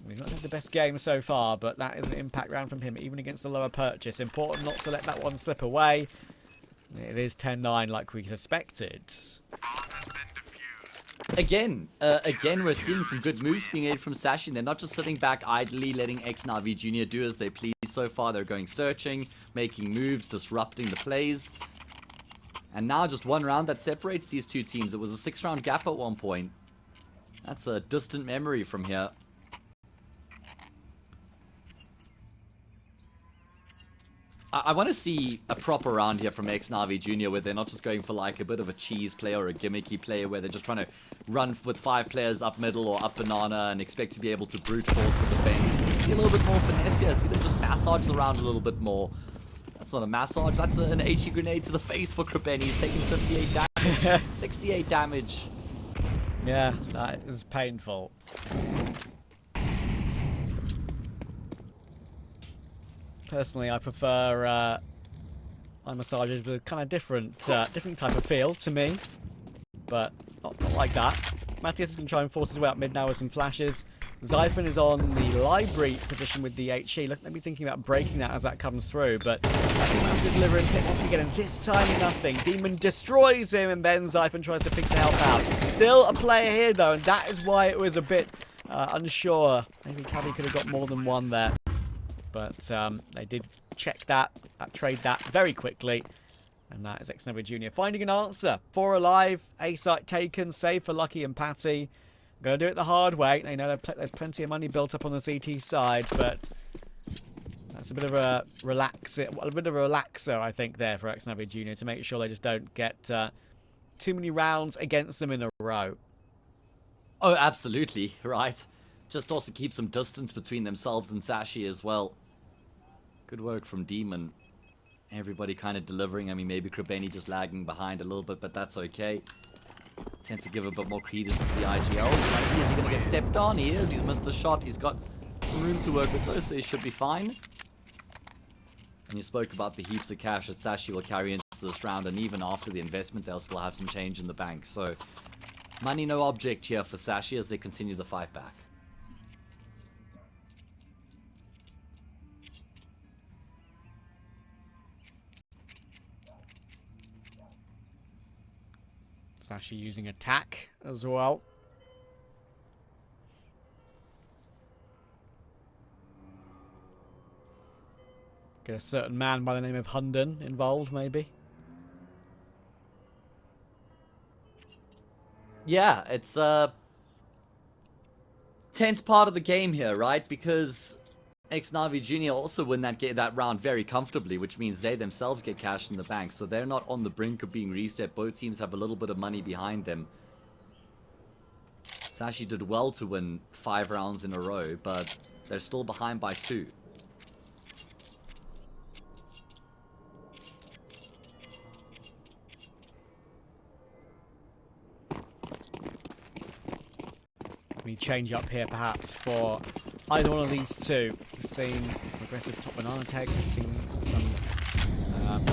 He's not had the best game so far, but that is an impact round from him, even against the lower purchase. Important not to let that one slip away. It is 10-9 like we suspected. Again, we're seeing some good moves being made from Sashi. They're not just sitting back idly, letting ex-NAVI Junior do as they please so far. They're going searching, making moves, disrupting the plays. And now just one round that separates these two teams. It was a 6-round gap at one point. That's a distant memory from here. I want to see a proper round here from ex-NAVI Junior where they're not just going for like a bit of a cheese play or a gimmicky play where they're just trying to run with 5 players up middle or up banana and expect to be able to brute force the defense. See a little bit more finesse here. See them just massage the round a little bit more. That's not a massage. That's an HE grenade to the face for Krabeni. He's taking 58 damage. 68 damage. Yeah, that is painful. Personally, I prefer eye massages with a kind of different type of feel to me, but not like that. Matthias is going to try and force his way up mid now with some flashes. Zyphon is on the library position with the HE. Look, maybe thinking about breaking that as that comes through, but managed to deliver a hit once again, and this time nothing. Demon destroys him, and then Zyphon tries to pick the help out. Still a player here, though, and that is why it was a bit unsure. Maybe Cabby could have got more than one there. But they did check that, trade that very quickly. And that is ex-NAVI Junior finding an answer. 4 alive, A site taken, save for Lucky and Patty. Going to do it the hard way. They know there's plenty of money built up on the CT side, but that's a bit of a relaxer, I think, there for ex-NAVI Junior to make sure they just don't get too many rounds against them in a row. Oh, absolutely, right. Just also keep some distance between themselves and Sashi as well. Good work from Demon. Everybody kind of delivering. I mean, maybe Krabeni just lagging behind a little bit, but that's okay. Tend to give a bit more credence to the IGLs. Is he going to get stepped on? He is. He's missed the shot. He's got some room to work with though, so he should be fine. And you spoke about the heaps of cash that Sashi will carry into this round, and even after the investment, they'll still have some change in the bank. So, money no object here for Sashi as they continue the fight back. Sashi using attack as well. Get a certain man by the name of Hunden involved, maybe. Yeah, it's a tense part of the game here, right? Because ex-NAVI Junior also win that round very comfortably, which means they themselves get cash in the bank. So they're not on the brink of being reset. Both teams have a little bit of money behind them. Sashi did well to win 5 rounds in a row, but they're still behind by 2. We change up here perhaps for either one of these two. We've seen aggressive top banana takes. We've seen some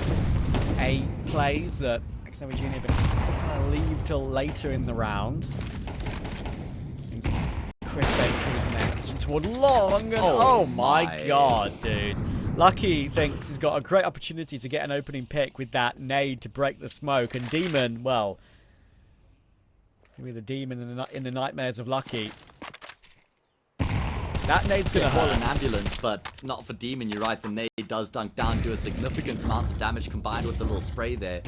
A plays that ex-NAVI Junior have been able to kind of leave till later in the round. Crisp entries next toward long, and oh my god, dude. Lucky thinks he's got a great opportunity to get an opening pick with that nade to break the smoke, and Demon, well, maybe the Demon in the nightmares of Lucky. That nade's gonna hurt. An ambulance, but not for Demon. You're right. The nade does dunk down, do a significant amount of damage combined with the little spray there.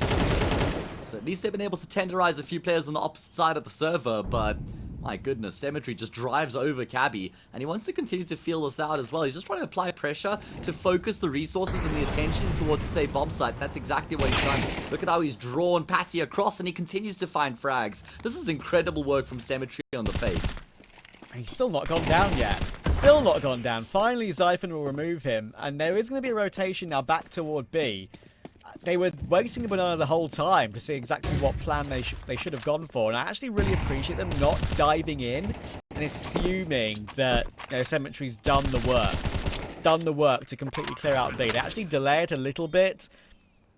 So at least they've been able to tenderize a few players on the opposite side of the server, but my goodness, Cemetery just drives over Cabby, and he wants to continue to feel this out as well. He's just trying to apply pressure to focus the resources and the attention towards, say, bomb site. That's exactly what he's done. Look at how he's drawn Patty across, and he continues to find frags. This is incredible work from Cemetery on the face. He's still not gone down yet. Still not gone down. Finally, Zyphon will remove him, and there is going to be a rotation now back toward B. They were waiting a banana the whole time to see exactly what plan they should have gone for, and I actually really appreciate them not diving in and assuming that, you know, Cemetery's done the work to completely clear out B. They actually delay it a little bit.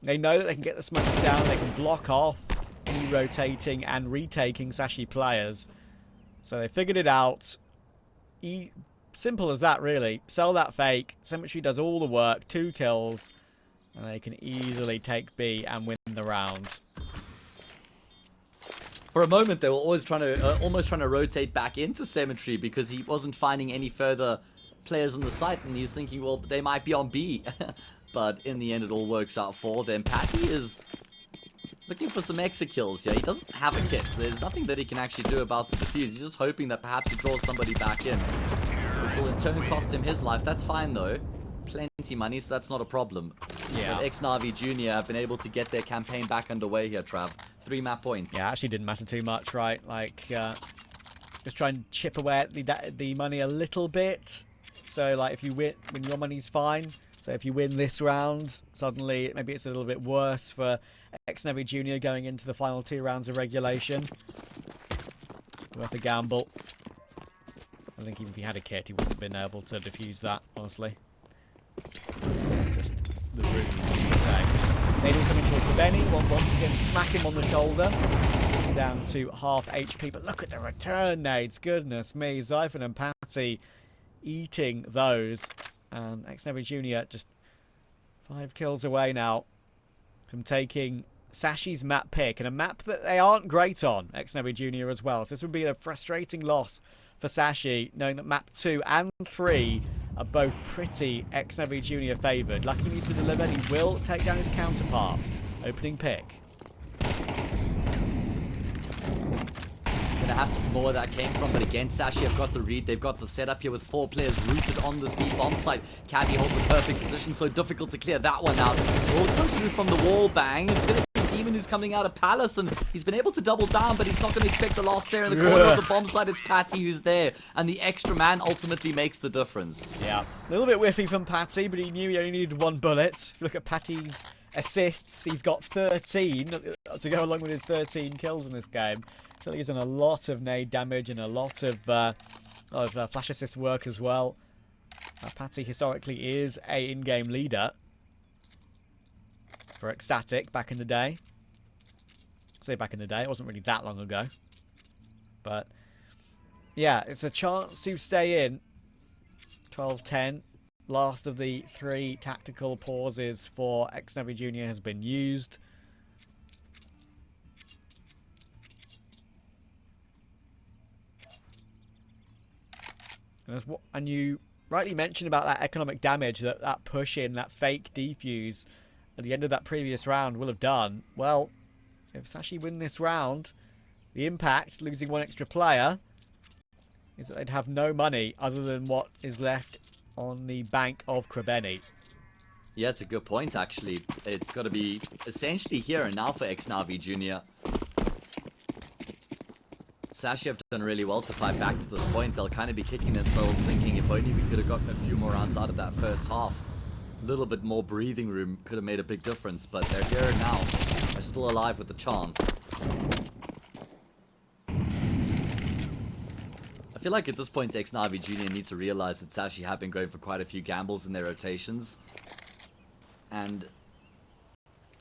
They know that they can get the smokes down, they can block off any rotating and retaking Sashi players. So they figured it out. Simple as that, really. Sell that fake. Cemetery does all the work. 2 kills. And they can easily take B and win the round. For a moment, they were almost trying to rotate back into Cemetery because he wasn't finding any further players on the site, and he was thinking, well, they might be on B. But in the end, it all works out for them. Patty is looking for some extra kills here. He doesn't have a kit, so there's nothing that he can actually do about the defuse. He's just hoping that perhaps he draws somebody back in, which will in turn cost him his life. That's fine, though. Plenty money, so that's not a problem. Yeah. But ex-NAVI Junior have been able to get their campaign back underway here, Trav. 3 map points. Yeah, actually didn't matter too much, right? Like, just try and chip away at the money a little bit. So, like, if you win, when your money's fine. So if you win this round, suddenly maybe it's a little bit worse for ex-NAVI Junior going into the final 2 rounds of regulation. Worth a gamble. I think even if he had a kit, he wouldn't have been able to defuse that, honestly. Just the room, Nadal coming towards the Benny. Once again, smack him on the shoulder. Down to half HP. But look at the return nades. Goodness me. Zyphon and Patty eating those. And ex-NAVI Junior just 5 kills away now from taking Sashi's map pick. And a map that they aren't great on, ex-NAVI Junior as well. So this would be a frustrating loss for Sashi, knowing that map 2 and 3 are both pretty ex-NAVI Junior favoured. Lucky needs to deliver, and he will take down his counterpart. Opening pick. Gonna have to know where that came from, but again, Sashi have got the read. They've got the setup here with 4 players rooted on this B bomb site. Cabby holds the perfect position, so difficult to clear that one out. All comes through from the wall bang. It's gonna be Demon who's coming out of Palace, and he's been able to double down, but he's not going to expect the last player in the corner of the bomb site. It's Patty who's there, and the extra man ultimately makes the difference. Yeah, a little bit whiffy from Patty, but he knew he only needed 1 bullet. Look at Patty's assists. He's got 13 to go along with his 13 kills in this game. So he's done a lot of nade damage and a lot of flash assist work as well. Patty historically is a in-game leader for Ecstatic back in the day. I say back in the day, it wasn't really that long ago. But yeah, it's a chance to stay in. 12-10. Last of the 3 tactical pauses for ex-NAVI Junior has been used. And you rightly mentioned about that economic damage that push in, that fake defuse at the end of that previous round will have done. Well, if Sashi win this round, the impact, losing one extra player, is that they'd have no money other than what is left on the bank of Krebeni. Yeah, it's a good point, actually. It's got to be essentially here and now for ex-NAVI Junior. Sashi have done really well to fight back to this point. They'll kind of be kicking themselves thinking if only we could have gotten a few more rounds out of that first half. A little bit more breathing room could have made a big difference, but they're here now. They're still alive with the chance. I feel like at this point, ex-NAVI Junior need to realize that Sashi have been going for quite a few gambles in their rotations. And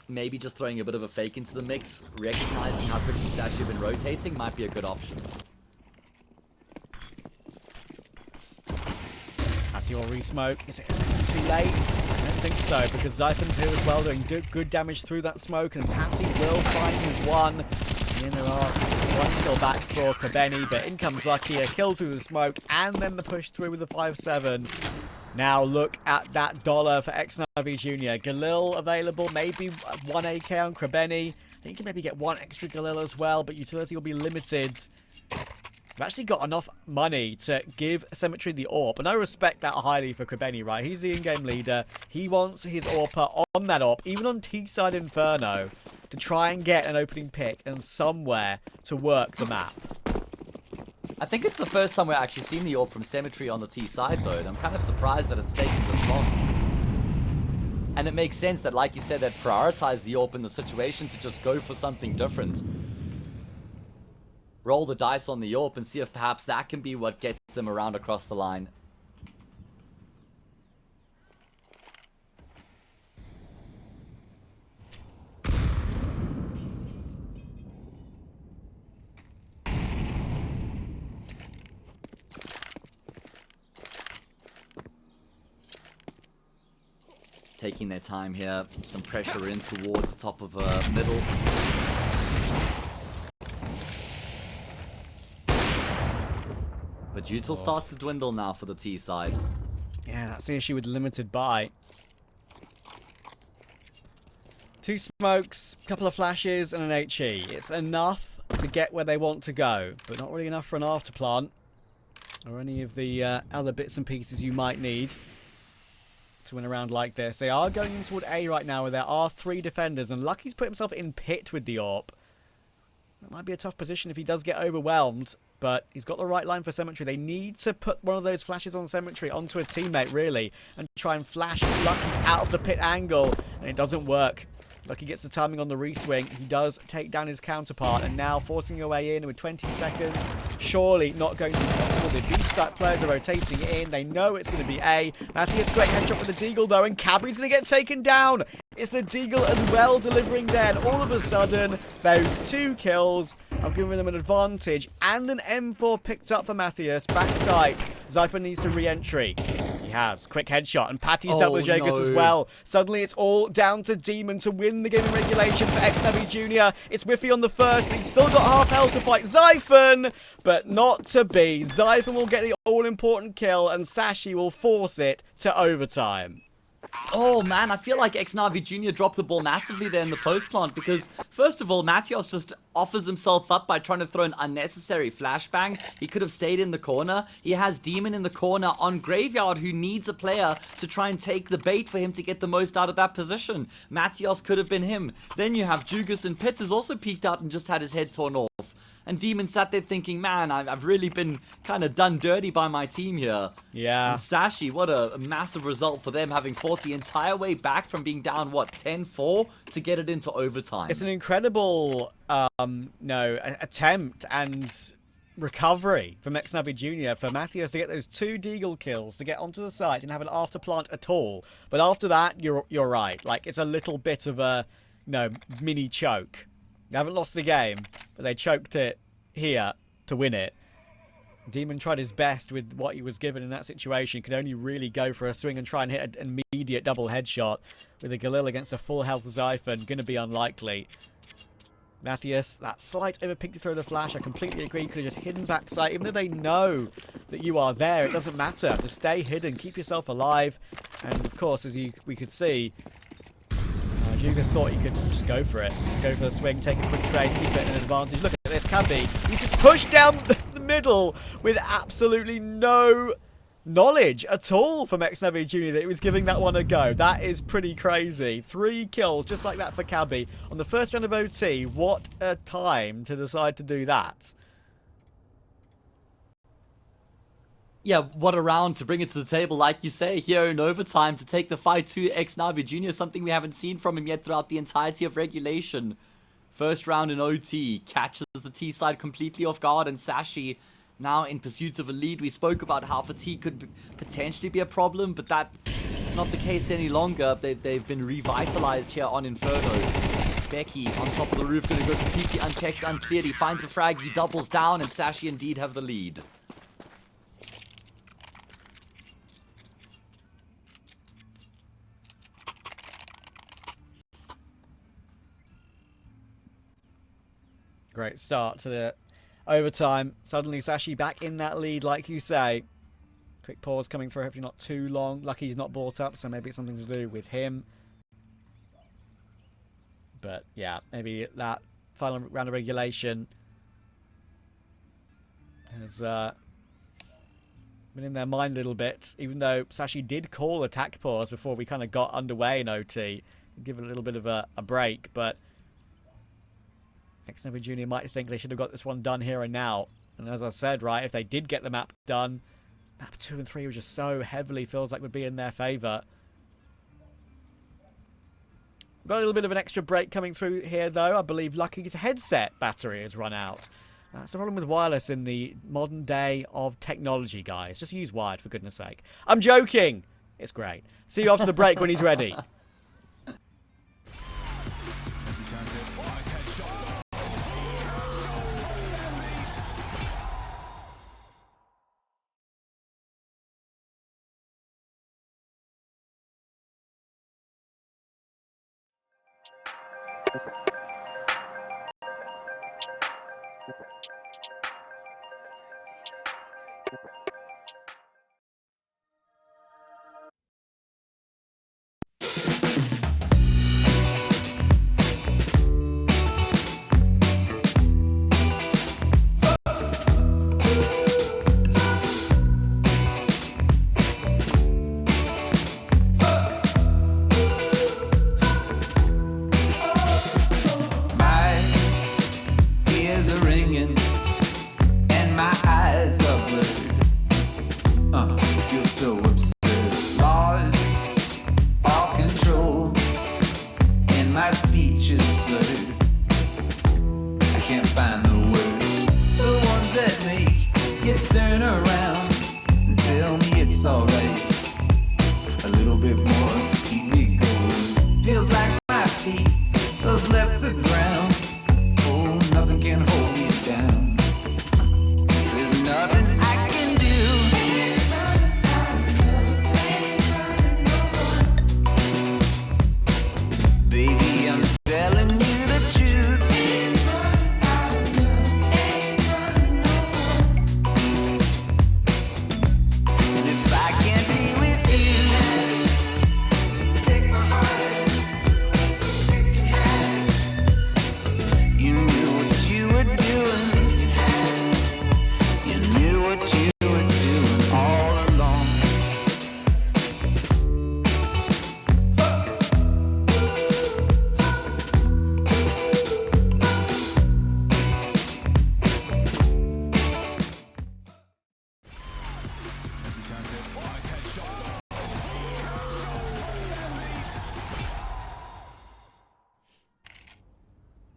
maybe just throwing a bit of a fake into the mix, recognizing how quickly Sashi have been rotating might be a good option. Patty will re-smoke. Is it too late? I don't think so, because Zyphon's here as well, doing good damage through that smoke, and Patty will find his one. And there are one kill back for Krebeni, but in comes Lucky, a kill through the smoke, and then the push through with the 5-7. Now look at that dollar for ex-NAVI Junior. Galil available, maybe 1 AK on Krebeni. I think you can maybe get 1 extra Galil as well, but utility will be limited. We've actually got enough money to give Cemetery the AWP, and I respect that highly for Krebeni, right? He's the in-game leader. He wants his AWPer on that AWP, even on T-side Inferno, to try and get an opening pick and somewhere to work the map. I think it's the first time we're actually seeing the AWP from Cemetery on the T side, though, and I'm kind of surprised that it's taken this long. And it makes sense that, like you said, they'd prioritize the AWP in the situation to just go for something different. Roll the dice on the AWP and see if perhaps that can be what gets them around across the line. Taking their time here, some pressure in towards the top of middle. But util starts to dwindle now for the T side. Yeah, that's the issue with limited buy. 2 smokes, a couple of flashes, and an HE. It's enough to get where they want to go, but not really enough for an after plant or any of the other bits and pieces you might need to win a round like this. They are going in toward A right now, where there are 3 defenders, and Lucky's put himself in pit with the AWP. That might be a tough position if he does get overwhelmed, but he's got the right line for Cemetery. They need to put one of those flashes on Cemetery onto a teammate, really, and try and flash Lucky out of the pit angle, and it doesn't work. Lucky gets the timing on the re-swing. He does take down his counterpart, and now forcing a way in with 20 seconds. Surely not going to be possible. The B side players are rotating in. They know it's going to be A. Matthias, great headshot with the Deagle, though, and Cabby's going to get taken down. It's the Deagle as well delivering there, and all of a sudden, those 2 kills are giving them an advantage, and an M4 picked up for Matthias. Backside, Zyphon needs to re-entry. He has. Quick headshot, and Patty's up with Jagus as well. Suddenly, it's all down to Demon to win the game in regulation for ex-NAVI Junior. It's Whiffy on the first, but he's still got half health to fight Zyphon, but not to be. Zyphon will get the all-important kill, and Sashi will force it to overtime. Oh man, I feel like ex-NAVI Junior dropped the ball massively there in the post plant, because first of all, Matthias just offers himself up by trying to throw an unnecessary flashbang. He could have stayed in the corner. He has Demon in the corner on Graveyard, who needs a player to try and take the bait for him to get the most out of that position. Matthias could have been him. Then you have Jugas and Pitt has also peeked out and just had his head torn off. And Demon sat there thinking, man, I've really been kind of done dirty by my team here. Yeah. And Sashi, what a massive result for them, having fought the entire way back from being down, what, 10-4 to get it into overtime. It's an incredible attempt and recovery from ex-NAVI Junior for Matthias to get those 2 Deagle kills, to get onto the site and have an after plant at all. But after that, you're right. Like, it's a little bit of a, mini choke. They haven't lost the game, but they choked it here to win it. Demon tried his best with what he was given in that situation. Could only really go for a swing and try and hit an immediate double headshot with a Galil against a full health Zyphon. Going to be unlikely. Matthias, that slight overpick to throw the flash, I completely agree. Could have just hidden backside. Even though they know that you are there, it doesn't matter. Just stay hidden, keep yourself alive. And of course, as we could see, Jugas thought he could just go for it. Go for the swing, take a quick trade, keep it an advantage. Look at this, Cabby. He just pushed down the middle with absolutely no knowledge at all from ex-NAVI Jr. that he was giving that one a go. That is pretty crazy. 3 kills just like that for Cabby on the first round of OT. What a time to decide to do that. Yeah, what a round to bring it to the table, like you say, here in overtime to take the fight to ex-NAVI Jr., something we haven't seen from him yet throughout the entirety of regulation. First round in OT, catches the T side completely off guard, and Sashi now in pursuit of a lead. We spoke about how fatigue could potentially be a problem, but that's not the case any longer. They've been revitalized here on Inferno. Becky on top of the roof, going to go completely unchecked, uncleared. He finds a frag, he doubles down, and Sashi indeed have the lead. Great start to the overtime. Suddenly Sashi back in that lead, like you say. Quick pause coming through, hopefully not too long. Lucky he's not brought up, so maybe it's something to do with him. But yeah, maybe that final round of regulation has been in their mind a little bit, even though Sashi did call attack pause before we kind of got underway in OT. Give it a little bit of a break, but ex-NAVI Jr. might think they should have got this one done here and now. And as I said, right, if they did get the map done, map 2 and 3 was just so heavily feels like would be in their favour. Got a little bit of an extra break coming through here, though. I believe Lucky's headset battery has run out. That's the problem with wireless in the modern day of technology, guys. Just use wired, for goodness sake. I'm joking! It's great. See you after the break when he's ready.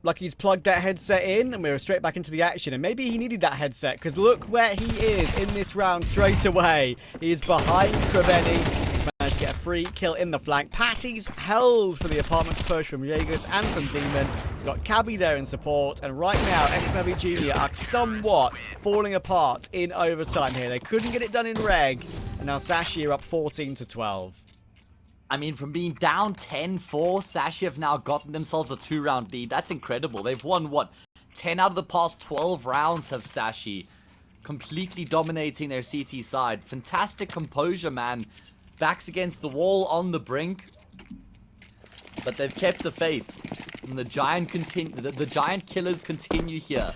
Lucky's plugged that headset in, and we're straight back into the action. And maybe he needed that headset, because look where he is in this round straight away. He is behind Kraveni. He's managed to get a free kill in the flank. Patty's held for the apartment push from Jaegers and from Demon. He's got Cabby there in support. And right now, ex-NAVI Jr. are somewhat falling apart in overtime here. They couldn't get it done in reg. And now Sashi are up 14-12. I mean, from being down 10-4, Sashi have now gotten themselves a 2-round lead. That's incredible. They've won, what, 10 out of the past 12 rounds have Sashi. Completely dominating their CT side. Fantastic composure, man. Backs against the wall on the brink. But they've kept the faith. And the giant killers continue here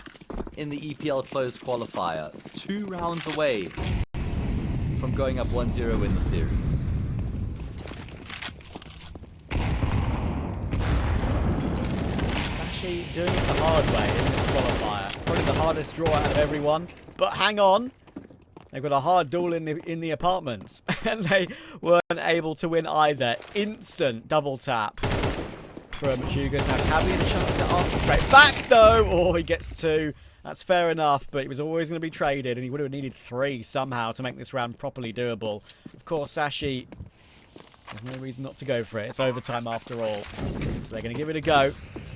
in the EPL closed qualifier. 2 rounds away from going up 1-0 in the series. Sashi doing it the hard way in this qualifier. Probably the hardest draw out of everyone. But hang on. They've got a hard duel in the apartments. And they weren't able to win either. Instant double tap from Jugas. Now Cavi and chance to answer straight back though. Oh, he gets 2. That's fair enough, but he was always going to be traded, and he would have needed 3 somehow to make this round properly doable. Of course, Sashi, there's no reason not to go for it. It's overtime after all. So they're going to give it a go.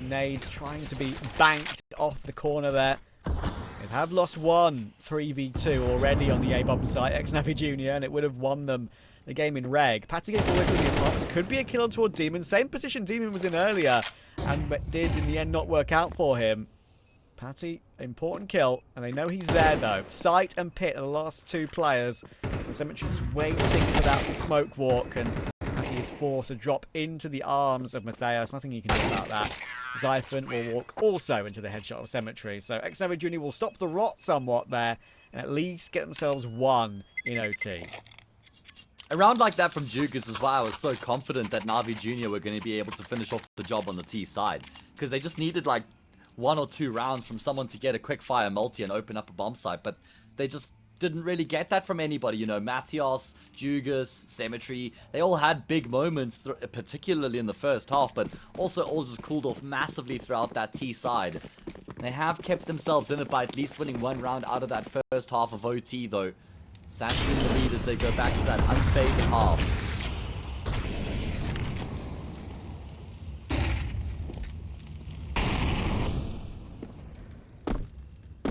Nades trying to be banked off the corner there. They have lost one 3v2 already on the A-bomb site, ex-NAVI Jr., and it would have won them the game in reg. Patty gets always in the apartments. Could be a kill toward Demon. Same position Demon was in earlier, and did in the end not work out for him. Patty, important kill, and they know he's there though. Sight and Pit are the last 2 players. The Cemetery's waiting for that smoke walk, and Patty is forced to drop into the arms of Matthias. Nothing he can do about that. Zyphon will walk also into the headshot of Cemetery. So ex-NAVI Jr. will stop the rot somewhat there, and at least get themselves 1 in OT. A round like that from Jugas as well, I was so confident that Navi Jr. were going to be able to finish off the job on the T side. Because they just needed like 1 or 2 rounds from someone to get a quick fire multi and open up a bomb site, but they just didn't really get that from anybody. You know, Matthias, Jugas, Cemetery, they all had big moments, particularly in the first half, but also all just cooled off massively throughout that T side. They have kept themselves in it by at least winning 1 round out of that first half of OT though. Sashi in the lead as they go back to that unfavored half.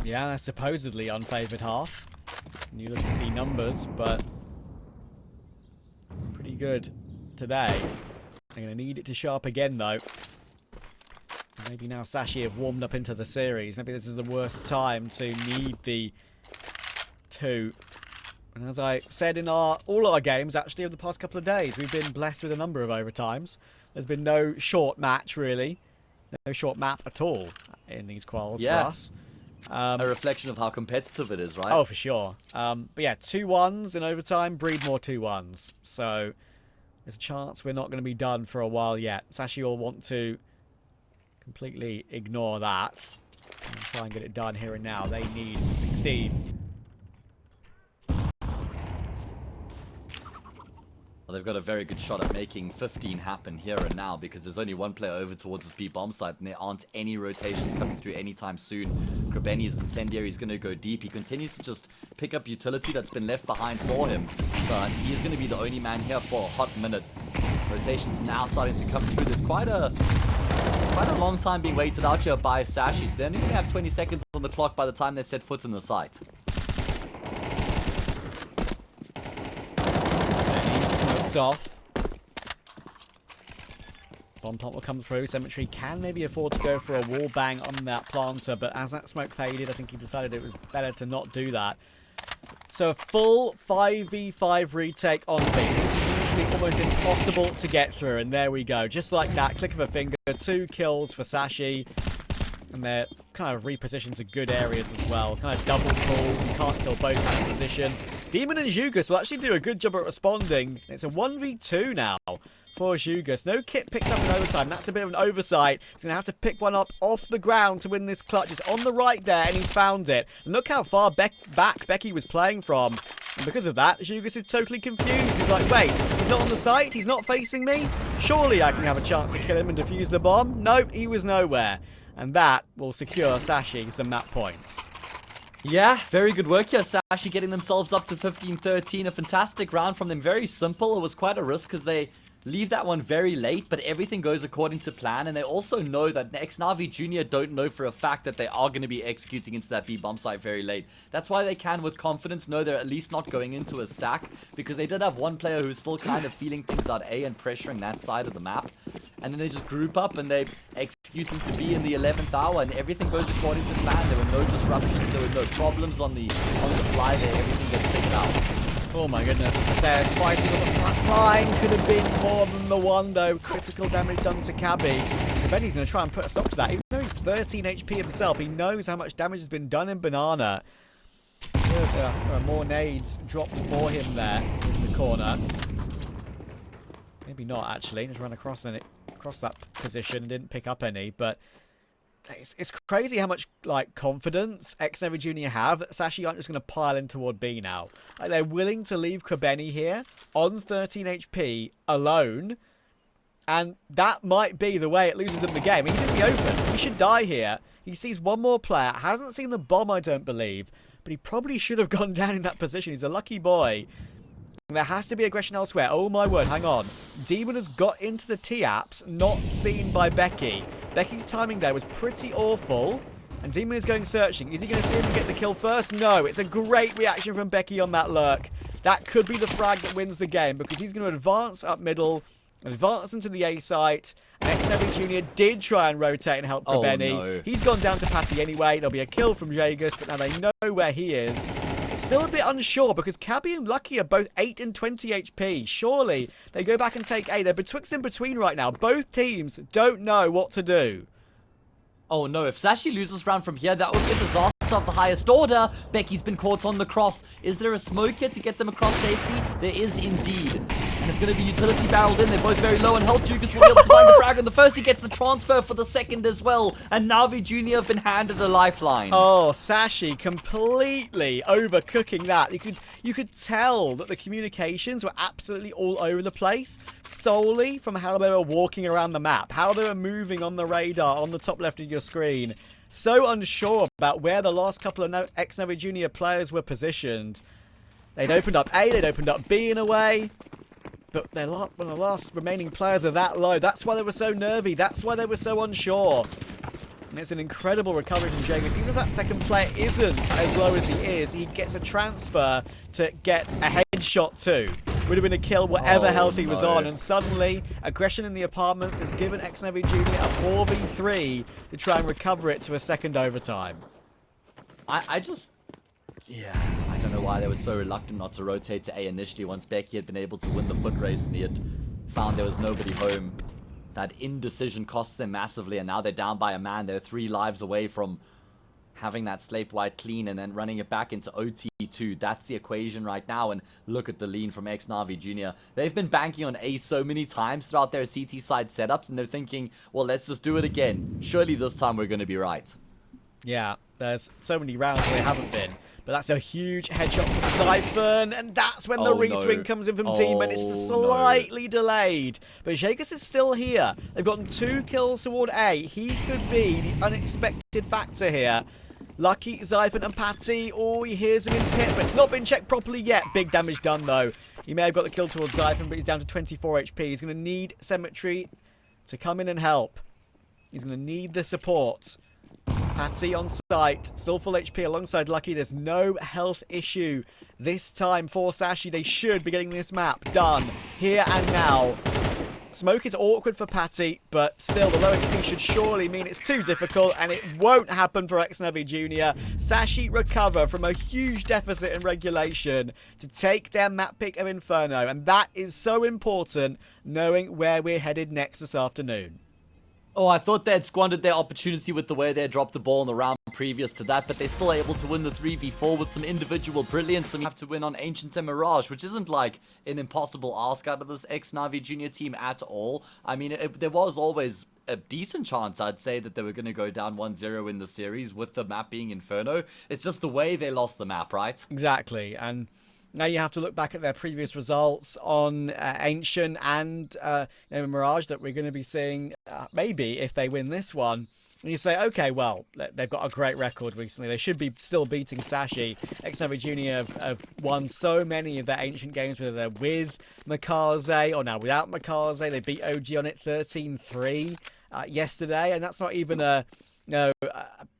Yeah, supposedly unfavoured half. And you look at the numbers, but pretty good today. They're going to need it to show up again, though. Maybe now Sashi have warmed up into the series. Maybe this is the worst time to need the 2. And as I said in all our games, actually, over the past couple of days, we've been blessed with a number of overtimes. There's been no short match, really. No short map at all in these quals for us. A reflection of how competitive it is, right? Oh, for sure. But yeah, 2-1s in overtime breed more 2-1s. So there's a chance we're not going to be done for a while yet. Sashi will want to completely ignore that and try and get it done here and now. They need 16. Well, they've got a very good shot at making 15 happen here and now because there's only 1 player over towards this B bomb site and there aren't any rotations coming through anytime soon. Krabeni's incendiary is going to go deep. He continues to just pick up utility that's been left behind for him, but he is going to be the only man here for a hot minute. Rotations now starting to come through. There's quite a long time being waited out here by Sashi, so they're only going to have 20 seconds on the clock by the time they set foot in the site. Off. Bomb plant will come through. Cemetery can maybe afford to go for a wall bang on that planter, but as that smoke faded, I think he decided it was better to not do that. So a full 5v5 retake on B. This is usually almost impossible to get through, and there we go. Just like that, click of a finger, 2 kills for Sashi. And they're kind of repositioned to good areas as well. Kind of double pull. You can't kill both in position. Demon and Jugas will actually do a good job at responding. It's a 1v2 now for Jugas. No kit picked up in overtime. That's a bit of an oversight. He's going to have to pick one up off the ground to win this clutch. It's on the right there, and he's found it. And look how far back Becky was playing from. And because of that, Jugas is totally confused. He's like, wait, he's not on the site? He's not facing me? Surely I can have a chance to kill him and defuse the bomb? Nope, he was nowhere. And that will secure Sashi some map points. Yeah, very good work here. Sashi getting themselves up to 15-13. A fantastic round from them. Very simple. It was quite a risk because they leave that one very late, but everything goes according to plan, and they also know that ex-NAVI Junior don't know for a fact that they are going to be executing into that B bomb site very late. That's why they can, with confidence, know they're at least not going into a stack, because they did have one player who's still kind of feeling things out A and pressuring that side of the map, and then they just group up and they execute into B in the 11th hour, and everything goes according to plan. There were no disruptions, there were no problems on the fly there, everything gets picked out. Oh my goodness, they're fighting on the front line. Could have been more than the one though. Critical damage done to Cabby. Benny's going to try and put a stop to that. Even though he's 13 HP himself, he knows how much damage has been done in Banana. There are more nades dropped for him there in the corner. Maybe not actually, just ran across that position, didn't pick up any, but it's crazy how much like confidence ex-NAVI Junior have that Sashi aren't just going to pile in toward B now. Like, they're willing to leave Kobeni here on 13 HP alone, and that might be the way it loses him the game. He's in the open. He should die here. He sees one more player, hasn't seen the bomb, I don't believe, but he probably should have gone down in that position. He's a lucky boy. There has to be aggression elsewhere. Oh my word, hang on. Demon has got into the T-apps, not seen by Becky. Becky's timing there was pretty awful. And Demon is going searching. Is he going to see him get the kill first? No, it's a great reaction from Becky on that lurk. That could be the frag that wins the game, because he's going to advance up middle, advance into the A site. And ex-NAVI Junior did try and rotate and help Kobeni. No. He's gone down to Patty anyway. There'll be a kill from Jagus, but now they know where he is. It's still a bit unsure because Cabby and Lucky are both 8 and 20 HP. Surely they go back and take A. They're betwixt and between right now. Both teams don't know what to do. Oh no, if Sashi loses round from here, that would be a disaster of the highest order. Becky's been caught on the cross. Is there a smoke here to get them across safely? There is indeed. And it's going to be utility barreled in. They're both very low on health. Jukas will be able to find the frag on the first. He gets the transfer for the second as well. And Navi Junior have been handed a lifeline. Oh, Sashi completely overcooking that. You could tell that the communications were absolutely all over the place, solely from how they were walking around the map, how they were moving on the radar on the top left of your screen. So unsure about where the last couple of ex-NAVI Junior players were positioned. They'd opened up A, they'd opened up B in a way. But when the last remaining players are that low, that's why they were so nervy. That's why they were so unsure. And it's an incredible recovery from Jagus. Even if that second player isn't as low as he is, he gets a transfer to get a headshot too. Would have been a kill whatever health he was on. And suddenly, aggression in the apartments has given ex-NAVI Junior a 4v3 to try and recover it to a second overtime. Yeah, I don't know why they were so reluctant not to rotate to A initially once Becky had been able to win the foot race and he had found there was nobody home. That indecision costs them massively, and now they're down by a man. They're 3 lives away from having that slate white clean and then running it back into OT2. That's the equation right now, and look at the lean from ex-NAVI Junior. They've been banking on A so many times throughout their CT side setups, and they're thinking, well, let's just do it again. Surely this time we're going to be right. Yeah, there's so many rounds where they haven't been. But that's a huge headshot from Zyphon, and that's when the re-swing comes in from Demon. It's just slightly delayed. But Jagus is still here. They've gotten 2 kills toward A. He could be the unexpected factor here. Lucky, Zyphon, and Patty. Oh, he hears him in pit, but it's not been checked properly yet. Big damage done, though. He may have got the kill towards Zyphon, but he's down to 24 HP. He's going to need Cemetery to come in and help. He's going to need the support. Patty on site, still full HP alongside Lucky. There's no health issue this time for Sashi. They should be getting this map done here and now. Smoke is awkward for Patty, but still the low HP should surely mean it's too difficult, and it won't happen for ex-NAVI Junior. Sashi recover from a huge deficit in regulation to take their map pick of Inferno, and that is so important knowing where we're headed next this afternoon. Oh, I thought they had squandered their opportunity with the way they dropped the ball in the round previous to that, but they're still able to win the 3v4 with some individual brilliance, and we have to win on Ancient and Mirage, which isn't like an impossible ask out of this ex-NAVI Junior team at all. I mean, there was always a decent chance, I'd say, that they were going to go down 1-0 in the series with the map being Inferno. It's just the way they lost the map, right? Exactly, and now you have to look back at their previous results on Ancient and Mirage that we're going to be seeing maybe if they win this one. And you say, okay, well, they've got a great record recently. They should be still beating Sashi. ex-NAVI Junior have won so many of their ancient games, whether they're with Mikaze or now without Mikaze. They beat OG on it 13-3 yesterday, and that's not even an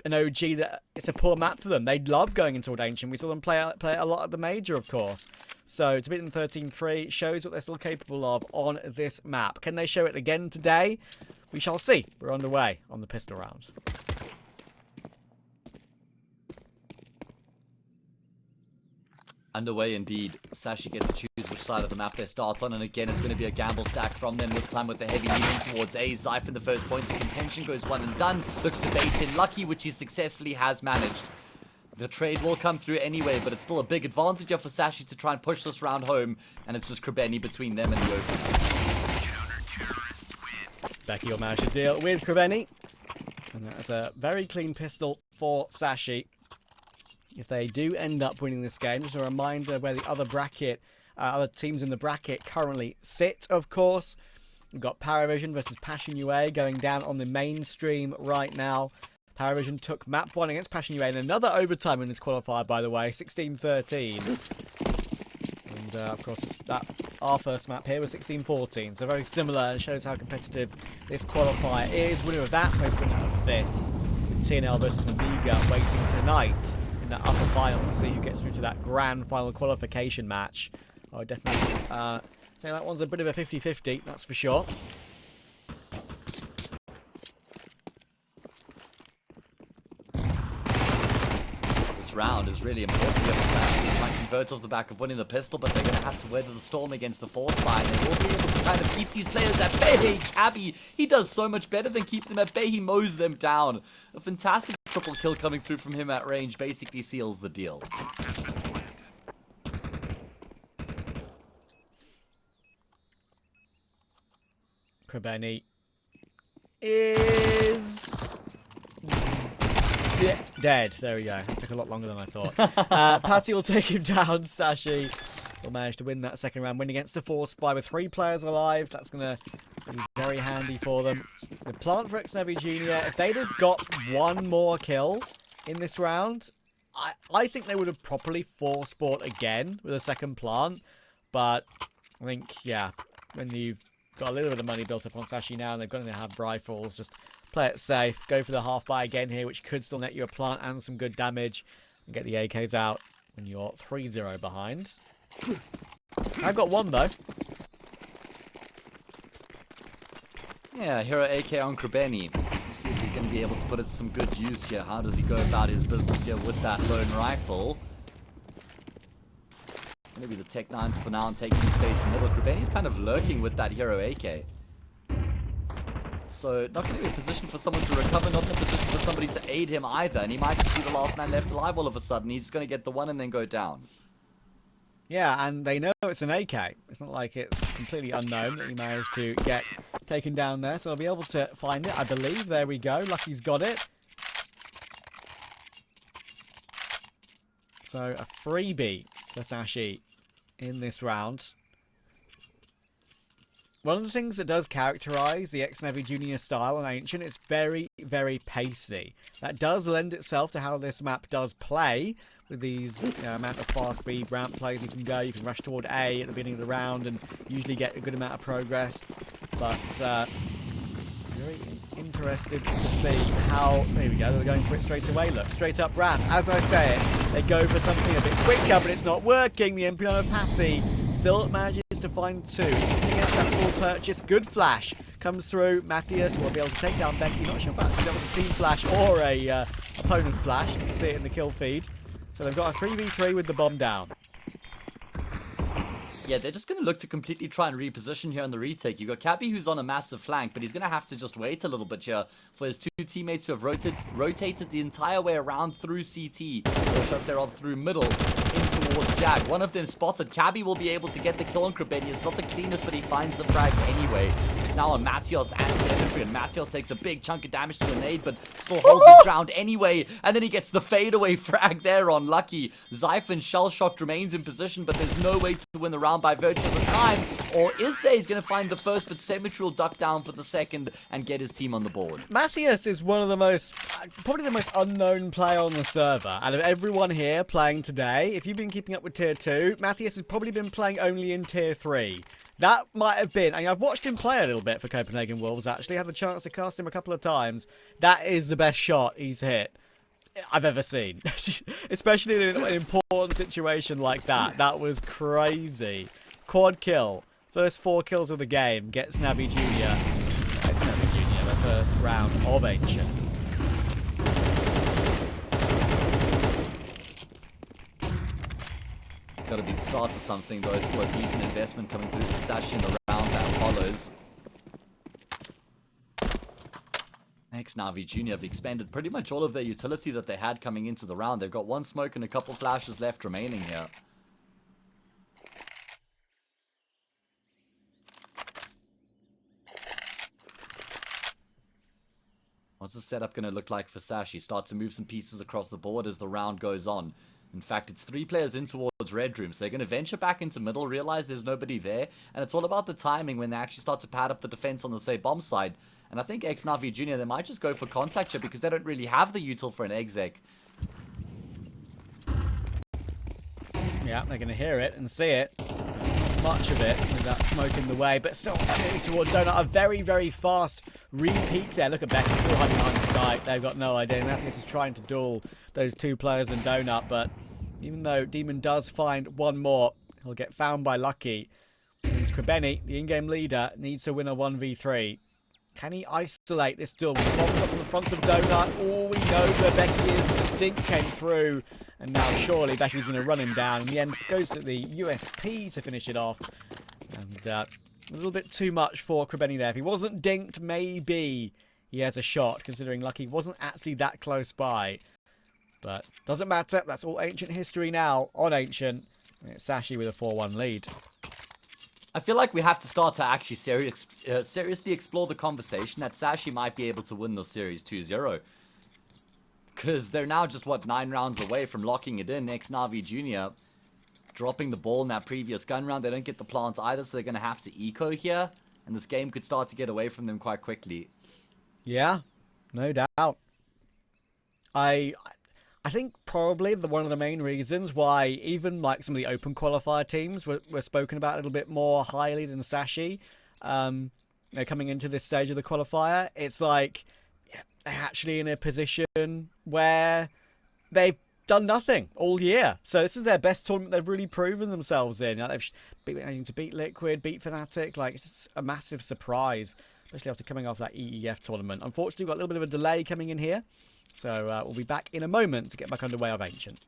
OG that it's a poor map for them. They love going into Ancient. We saw them play a lot at the Major, of course. So to beat them 13-3 shows what they're still capable of on this map. Can they show it again today? We shall see. We're underway on the pistol round. Underway indeed. Sashi gets to choose which side of the map they start on, and again it's going to be a gamble stack from them, this time with the heavy leaning towards A. Zyphon, the first point of contention, goes one and done. Looks to bait in Lucky, which he successfully has managed. The trade will come through anyway, but it's still a big advantage here for Sashi to try and push this round home, and it's just Krebeni between them and the open. Becky will manage to deal with Krebeni, and that's a very clean pistol for Sashi. If they do end up winning this game, just a reminder where the other teams in the bracket currently sit, of course. We've got Paravision versus Passion UA going down on the mainstream right now. Paravision took map 1 against Passion UA in another overtime in this qualifier, by the way, 16-13. And, of course, our first map here was 16-14, so very similar, and shows how competitive this qualifier is. Winner of that, plays winner of this. With TNL versus Naviga waiting tonight in the upper final to see who gets through to that grand final qualification match. I would definitely say that one's a bit of a 50-50, that's for sure. Round is really important here for Sashi to try and convert off the back of winning the pistol, but they're going to have to weather the storm against the force fire. They will be able to kind of keep these players at bay. Cabby, he does so much better than keep them at bay. He mows them down. A fantastic triple kill coming through from him at range basically seals the deal. Krebeni is dead. There we go. It took a lot longer than I thought. Patty will take him down. Sashi will manage to win that second round. Win against the force spy with 3 players alive. That's going to be very handy for them. The plant for ex-NAVI Junior, if they'd have got one more kill in this round, I think they would have properly force bought again with a second plant. But I think, yeah, when you've got a little bit of money built up on Sashi now and they're going to have rifles, just play it safe, go for the half buy again here, which could still net you a plant and some good damage, and get the AKs out when you're 3-0 behind. I've got one, though. Yeah, Hero AK on Krebeni. See if he's going to be able to put it to some good use here. How does he go about his business here with that lone rifle? Maybe the Tech 9s for now and taking space in the middle. Krebeni's kind of lurking with that Hero AK. So, not going to be in a position for someone to recover, not in a position for somebody to aid him either. And he might just be the last man left alive all of a sudden. He's going to get the one and then go down. Yeah, and they know it's an AK. It's not like it's completely unknown that he managed to get taken down there. So they'll be able to find it, I believe. There we go. Lucky's got it. So, a freebie for Sashi in this round. One of the things that does characterize the ex-NAVI Junior style on Ancient is very, very pacey. That does lend itself to how this map does play, with these amount of fast speed ramp plays you can go. You can rush toward A at the beginning of the round and usually get a good amount of progress. But very interested to see how... There we go, they're going for it straight away. Look, straight up ramp. As I say it, they go for something a bit quicker, but it's not working. The MP on Patty still manages to find 2. Against that full purchase. Good flash comes through. Matthias will be able to take down Becky. Not sure if that's a team flash or a opponent flash. You can see it in the kill feed. So they've got a 3v3 with the bomb down. Yeah, they're just going to look to completely try and reposition here on the retake. You've got Cabby who's on a massive flank, but he's going to have to just wait a little bit here for his 2 teammates who have rotated the entire way around through CT, or should I say rather through middle, in towards Jag. One of them spotted. Cabby will be able to get the kill on Krebeni. It's not the cleanest, but he finds the frag anyway. It's now on Matthias and Symmetry, and Matthias takes a big chunk of damage to the nade, but still holds his ground anyway, and then he gets the fadeaway frag there on Lucky. Zyphon shell-shocked remains in position, but there's no way to win the round by virtue of the time, or is there? He's going to find the first, but Symmetry will duck down for the second and get his team on the board. Matthias is one of the most, probably the most unknown player on the server. Out of everyone here playing today, if you've been keeping up with Tier 2, Matthias has probably been playing only in Tier 3. That might have been, I mean, I've watched him play a little bit for Copenhagen Wolves, actually. I had the chance to cast him a couple of times. That is the best shot he's hit I've ever seen. Especially in an important situation like that. That was crazy. Quad kill. First 4 kills of the game. Gets NAVI Jr. Ex-NAVI Jr. the first round of Ancient. Got to be the start of something, though. Still a decent investment coming through for Sashi in the round that follows. Ex-NAVI Jr. have expended pretty much all of their utility that they had coming into the round. They've got 1 smoke and a couple flashes left remaining here. What's the setup going to look like for Sashi? Start to move some pieces across the board as the round goes on. In fact, it's 3 players in towards red room, so they're going to venture back into middle, realize there's nobody there, and it's all about the timing when they actually start to pad up the defense on the, say, bomb side. And I think ex-NAVI Jr., they might just go for contact here because they don't really have the util for an exec. Yeah, they're going to hear it and see it. Much of it with that smoke in the way, but still towards Donut. A very, very fast re-peek there. Look at Becky still hiding behind the site. They've got no idea. Matthias is trying to duel those 2 players in Donut, but even though Demon does find 1 more, he'll get found by Lucky. Means Krebeni, the in-game leader, needs to win a 1v3. Can he isolate this duel? Bombs up on the front of Donut. Oh, we know where Becky is. The stink came through. And now surely Becky's going to run him down. In the end, goes to the USP to finish it off. And a little bit too much for Krebeni there. If he wasn't dinked, maybe he has a shot, considering Lucky wasn't actually that close by. But doesn't matter. That's all Ancient history now on Ancient. It's Sashi with a 4-1 lead. I feel like we have to start to actually seriously explore the conversation that Sashi might be able to win the series 2-0. Because they're now just, what, 9 rounds away from locking it in. Ex-NAVI Jr. dropping the ball in that previous gun round. They don't get the plant either, so they're going to have to eco here. And this game could start to get away from them quite quickly. Yeah, no doubt. I think probably one of the main reasons why even like some of the open qualifier teams were spoken about a little bit more highly than Sashi, coming into this stage of the qualifier, it's like they're actually in a position where they've done nothing all year. So this is their best tournament they've really proven themselves in. They've been able to beat Liquid, beat Fnatic. Like, it's just a massive surprise, especially after coming off that EEF tournament. Unfortunately, we've got a little bit of a delay coming in here. So we'll be back in a moment to get back underway of Ancient.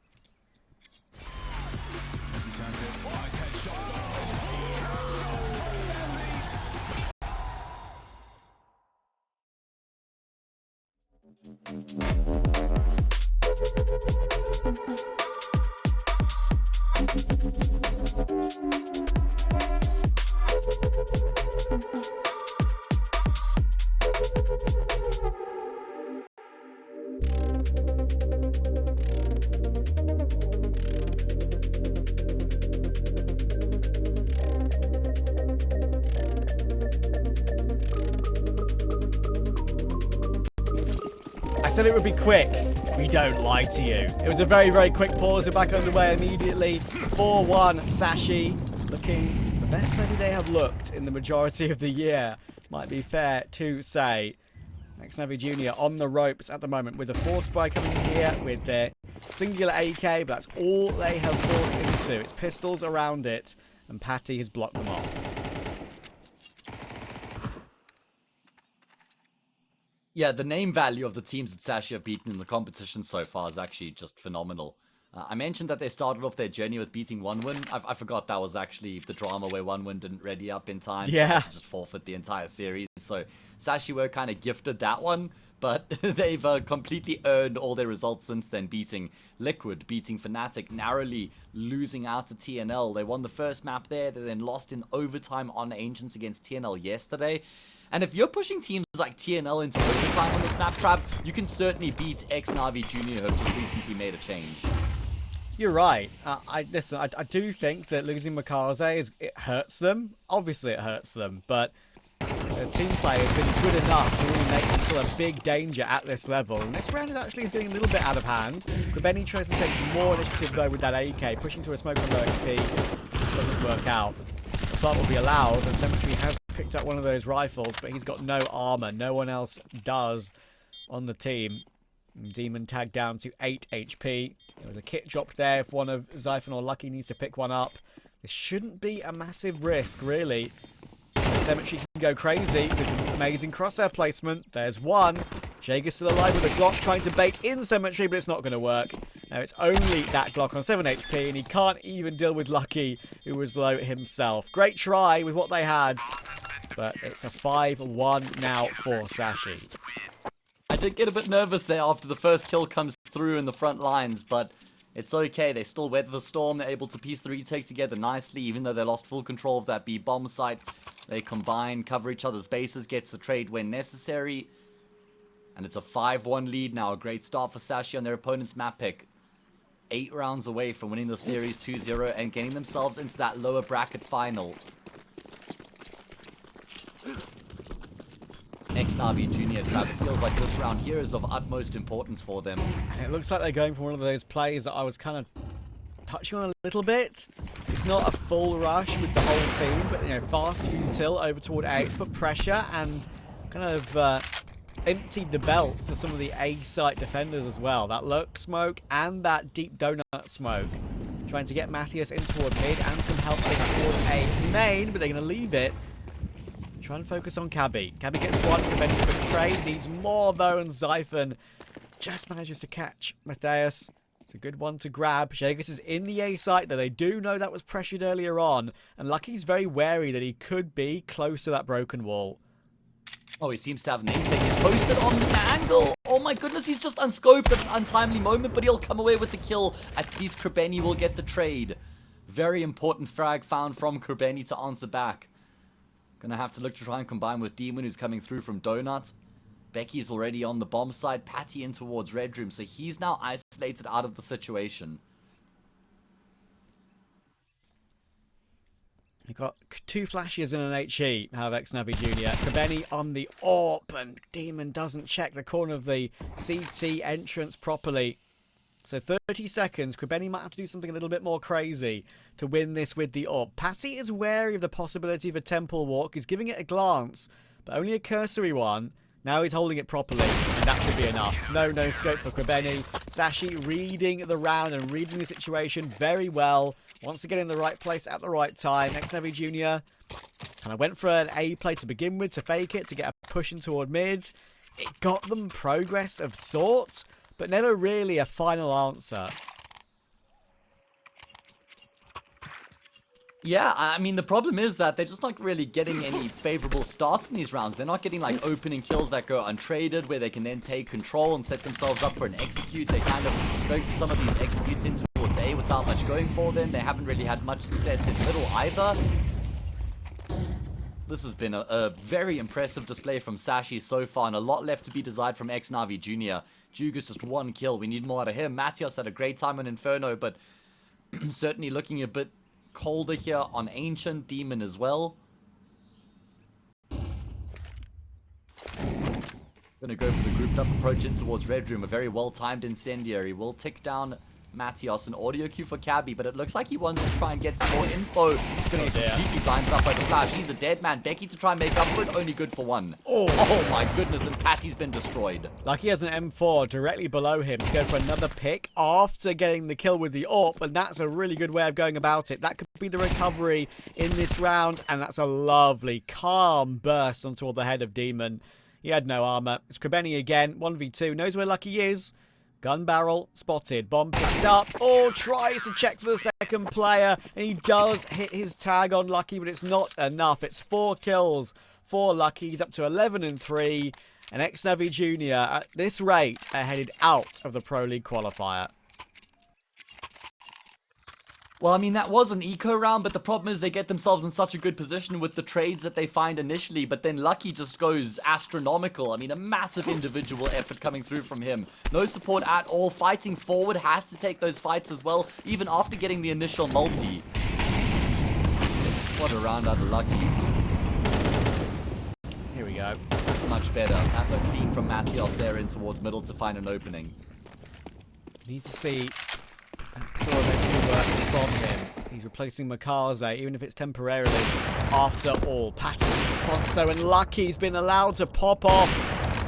I said it would be quick. We don't lie to you. It was a very, very quick pause. We're back underway immediately. 4-1 Sashi, looking the best maybe they have looked in the majority of the year. Might be fair to say. ex-NAVI Jr. on the ropes at the moment with a force spray coming in here with their singular AK, but that's all they have forced into. It's pistols around it, and Patty has blocked them off. Yeah, the name value of the teams that Sashi have beaten in the competition so far is actually just phenomenal. I mentioned that they started off their journey with beating OneWin. I forgot that was actually the drama where OneWin didn't ready up in time. Yeah. So they had to just forfeit the entire series. So Sashi were kind of gifted that one, but they've completely earned all their results since then, beating Liquid, beating Fnatic, narrowly losing out to TNL. They won the first map there. They then lost in overtime on Ancients against TNL yesterday. And if you're pushing teams like TNL into overtime on this map, Crab, you can certainly beat ex-NAVI Jr. who have just recently made a change. You're right. Listen. I do think that losing Makaze it hurts them. Obviously, it hurts them, but the team play has been good enough to really make them still a big danger at this level. And this round is actually getting a little bit out of hand. Kribeni tries to take more initiative though with that AK, pushing to a smoke on low XP. Doesn't work out. The plant will be allowed, and Cemetery has picked up one of those rifles, but he's got no armor. No one else does on the team. Demon tagged down to 8 HP. There was a kit dropped there if one of Zyphon or Lucky needs to pick one up. This shouldn't be a massive risk, really. Cemetery can go crazy with an amazing crosshair placement. There's one. Jaeger's still alive with a Glock trying to bait in Cemetery, but it's not going to work. Now it's only that Glock on 7 HP, and he can't even deal with Lucky, who was low himself. Great try with what they had, but it's a 5-1 now for Sashi. I did get a bit nervous there after the first kill comes through in the front lines, but it's okay. They still weather the storm. They're able to piece the retake together nicely, even though they lost full control of that B bomb site. They combine, cover each other's bases, gets the trade when necessary. And it's a 5-1 lead now. A great start for Sashi on their opponent's map pick. 8 rounds away from winning the series 2-0 and getting themselves into that lower bracket final. Ex-NAVI Junior Trap. It feels like this round here is of utmost importance for them. And it looks like they're going for one of those plays that I was kind of touching on a little bit. It's not a full rush with the whole team, but, you know, fast util over toward A to put pressure and kind of emptied the belts of some of the A-site defenders as well. That lurk smoke and that deep donut smoke. Trying to get Matthias in toward mid and some help over toward A main, but they're going to leave it. Try and focus on Cabby. Cabby gets one for Benny for the trade. Needs more though, and Zyphon just manages to catch Matthias. It's a good one to grab. Jaegus is in the A site, though they do know that was pressured earlier on. And Lucky's very wary that he could be close to that broken wall. Oh, he seems to have an inkling. He's posted on the angle. Oh my goodness, he's just unscoped at an untimely moment, but he'll come away with the kill. At least Kribeni will get the trade. Very important frag found from Kribeni to answer back. Gonna have to look to try and combine with Demon, who's coming through from Donuts. Becky's already on the bomb side. Patty in towards Red Room, so he's now isolated out of the situation. You've got 2 flashes and an HE, have ex-NAVI Junior. Kribeni on the AWP, and Demon doesn't check the corner of the CT entrance properly. So 30 seconds, Kribeni might have to do something a little bit more crazy to win this with the AWP. Patty is wary of the possibility of a temple walk. He's giving it a glance, but only a cursory one. Now he's holding it properly, and that should be enough. No scope for Kribeni. Sashi reading the round and reading the situation very well. Wants to get in the right place at the right time. ex-NAVI Junior kind of went for an A play to begin with to fake it, to get a push in toward mid. It got them progress of sorts, but never really a final answer. Yeah, I mean, the problem is that they're just not really getting any favorable starts in these rounds. They're not getting, like, opening kills that go untraded, where they can then take control and set themselves up for an execute. They kind of go for some of these executes in towards A without much going for them. They haven't really had much success in middle either. This has been a very impressive display from Sashi so far, and a lot left to be desired from ex-NAVI Junior. Jugas just 1 kill. We need more out of him. Matthias had a great time on Inferno, but certainly looking a bit colder here on Ancient. Demon as well. Gonna go for the grouped up approach in towards Red Room. A very well-timed incendiary. Will tick down Matthias. An audio cue for Cabby, but it looks like he wants to try and get some more info. He's gonna get completely blinded up by the flash. He's a dead man. Becky to try and make up for it. Only good for 1. Oh my goodness, and Patty's been destroyed. Lucky has an M4 directly below him to go for another pick after getting the kill with the AWP, and that's a really good way of going about it. That could be the recovery in this round, and that's a lovely, calm burst onto the head of Demon. He had no armor. It's Kribeni again, 1v2, knows where Lucky is. Gun barrel spotted, bomb picked up. Oh, tries to check for the second player, and he does hit his tag on Lucky, but it's not enough. It's 4 kills for Lucky. He's up to 11-3, and ex-NAVI Junior at this rate are headed out of the Pro League qualifier. Well, I mean, that was an eco round, but the problem is they get themselves in such a good position with the trades that they find initially, but then Lucky just goes astronomical. I mean, a massive individual effort coming through from him. No support at all. Fighting forward, has to take those fights as well, even after getting the initial multi. What a round out of Lucky. Here we go. That's much better. That looked clean from Matios there in towards middle to find an opening. Need to see sort of extra work from him. He's replacing Makaze, even if it's temporarily. After all, Patty response though, and Lucky's been allowed to pop off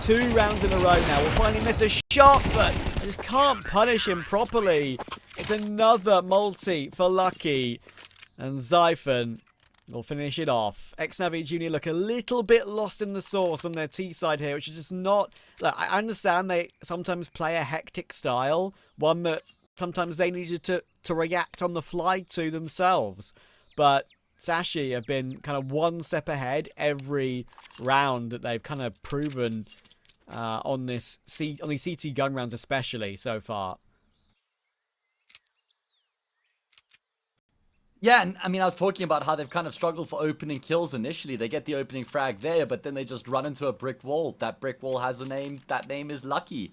2 rounds in a row now. We're finding this a shot, but I just can't punish him properly. It's another multi for Lucky, and Zyphon will finish it off. Ex-NAVI Junior look a little bit lost in the sauce on their T side here, which is just not... Look, I understand they sometimes play a hectic style, one that sometimes they needed to react on the fly to themselves. But Sashi have been kind of one step ahead every round that they've kind of proven on these CT gun rounds especially so far. Yeah, and I mean, I was talking about how they've kind of struggled for opening kills initially. They get the opening frag there, but then they just run into a brick wall. That brick wall has a name. That name is Lucky.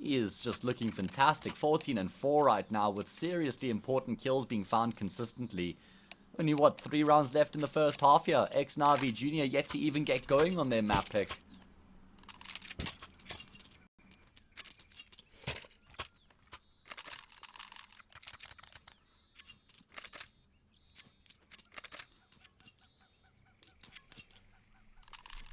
He is just looking fantastic. 14 and 4 right now with seriously important kills being found consistently. Only, what, 3 rounds left in the first half here. Ex-NAVI Junior yet to even get going on their map pick.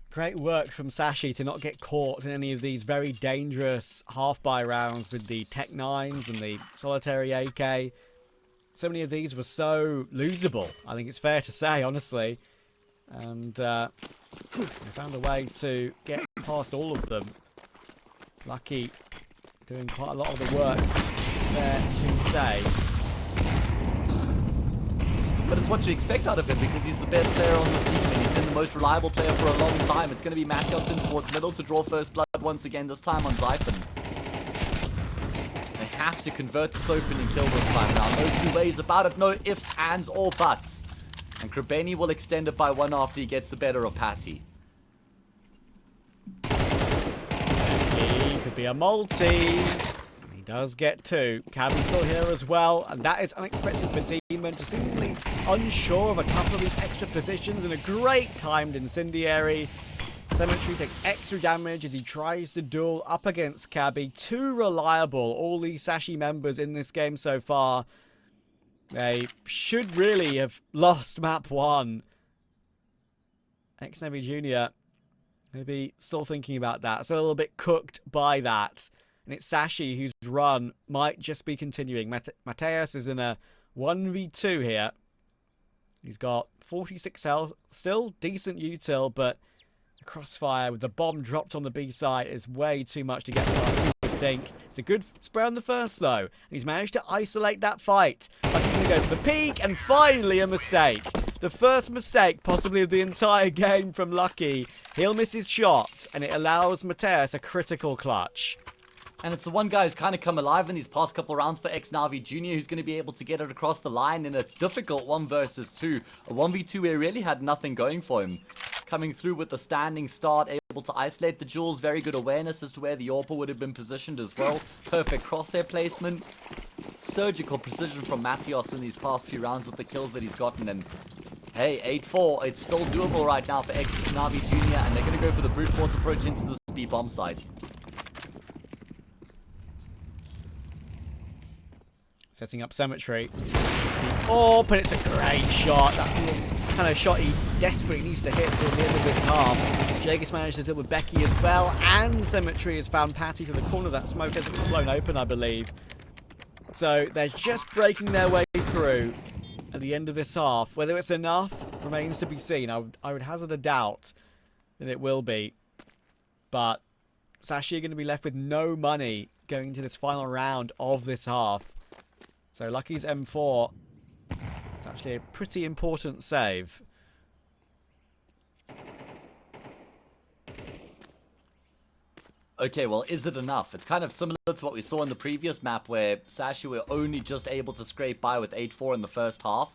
Great work from Sashi to not get caught in any of these very dangerous half-buy rounds with the Tech 9s and the solitary AK. So many of these were so losable, I think it's fair to say, honestly. And they found a way to get past all of them. Lucky doing quite a lot of the work there to say. But it's what you expect out of him because he's the best player on the team and he's been the most reliable player for a long time. It's going to be Matios in towards middle to draw first blood once again, this time on Zyphon. They have to convert this opening kill this time now. No two ways about it, no ifs, ands, or buts. And Krabeni will extend it by 1 after he gets the better of Patty. He could be a multi. Does get 2. Cabby's still here as well, and that is unexpected for Demon, just seemingly unsure of a couple of these extra positions, and a great timed incendiary. Cemetery takes extra damage as he tries to duel up against Cabby. Too reliable, all these Sashi members in this game so far. They should really have lost map 1. Ex-NAVI Junior maybe still thinking about that, so a little bit cooked by that. And it's Sashi whose run might just be continuing. Mateus is in a 1v2 here. He's got 46 health. Still decent util, but the crossfire with the bomb dropped on the B side is way too much to get past, you would think. It's a good spray on the first, though. And he's managed to isolate that fight. Like he's going to go for the peak, and finally a mistake. The first mistake, possibly of the entire game from Lucky. He'll miss his shot, and it allows Mateus a critical clutch. And it's the one guy who's kind of come alive in these past couple rounds for ex-NAVI Junior who's going to be able to get it across the line in a difficult 1 versus 2. A 1v2 where he really had nothing going for him. Coming through with the standing start, able to isolate the jewels. Very good awareness as to where the AWP would have been positioned as well. Perfect crosshair placement. Surgical precision from Matios in these past few rounds with the kills that he's gotten. And hey, 8-4. It's still doable right now for ex-NAVI Junior, and they're going to go for the brute force approach into the speed bomb side. Setting up Cemetery. Oh, but it's a great shot. That's the kind of shot he desperately needs to hit till the end of this half. Jagus managed to deal with Becky as well, and Cemetery has found Patty from the corner of that smoke as it was blown open, I believe. So they're just breaking their way through at the end of this half. Whether it's enough remains to be seen. I would hazard a doubt that it will be. But Sashi are going to be left with no money going into this final round of this half. So Lucky's M4, it's actually a pretty important save. Okay, well, is it enough? It's kind of similar to what we saw in the previous map where Sashi were only just able to scrape by with 8-4 in the first half.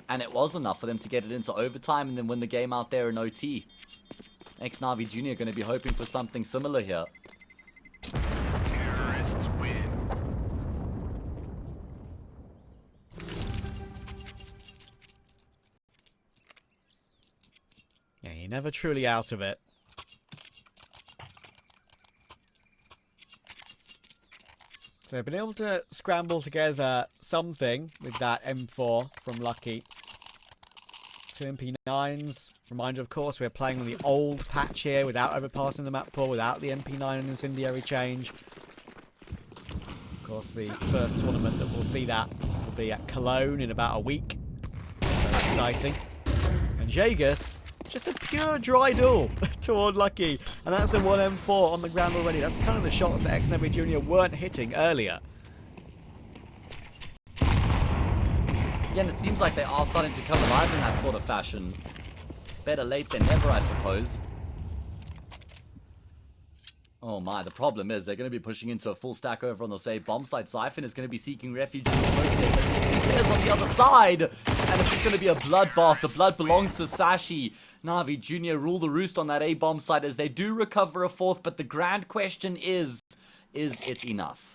And it was enough for them to get it into overtime and then win the game out there in OT. Ex-NAVI Jr. going to be hoping for something similar here. Terrorists win. Yeah, you're never truly out of it. So they've been able to scramble together something with that M4 from Lucky. 2 MP9s. Reminder, of course, we're playing on the old patch here without overpassing the map pool, without the MP9 and incendiary change. Of course, the first tournament that we'll see that will be at Cologne in about a week. Very exciting. And Jagus, just a pure dry duel toward Lucky. And that's a 1M4 on the ground already. That's kind of the shots that ex-NAVI Jr. weren't hitting earlier. Yeah, and it seems like they are starting to come alive in that sort of fashion. Better late than never, I suppose. Oh my, the problem is they're going to be pushing into a full stack over on the safe bomb site. Zyphon is going to be seeking refuge in the players on the other side. And it's just going to be a bloodbath. The blood belongs to Sashi. Navi Jr. rule the roost on that A bomb site as they do recover a fourth. But the grand question is it enough?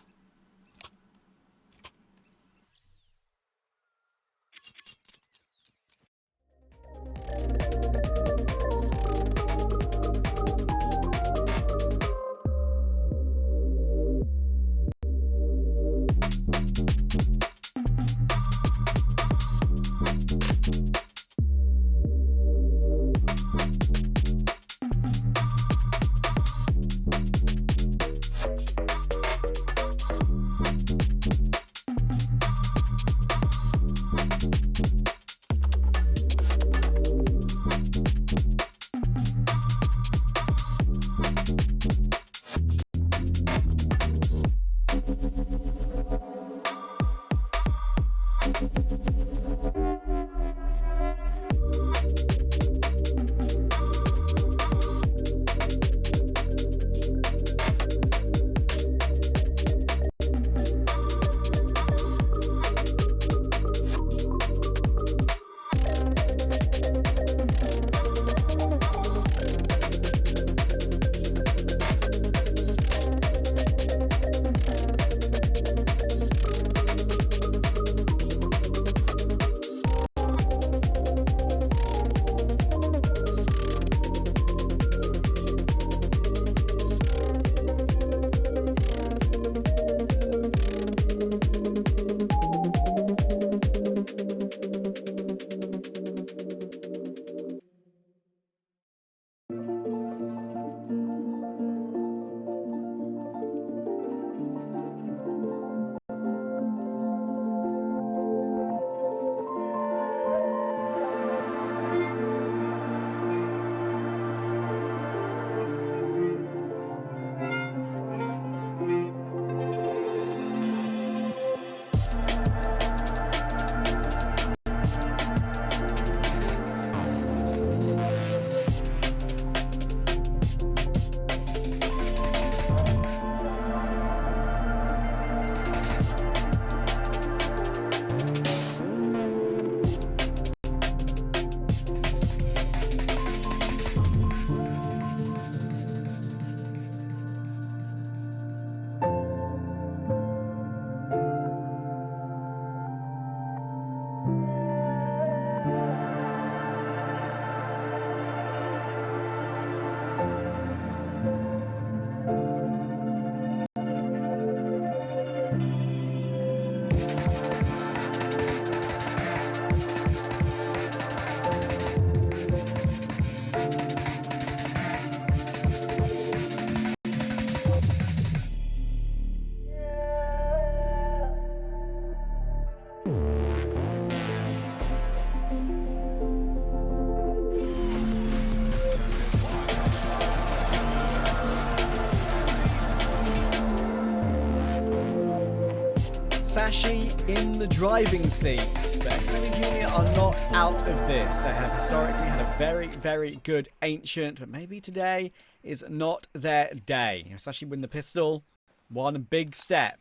Sashi in the driving seat. But ex-NAVI Jr. are not out of this. They have historically had a very, very good Ancient, but maybe today is not their day. Sashi win the pistol. One big step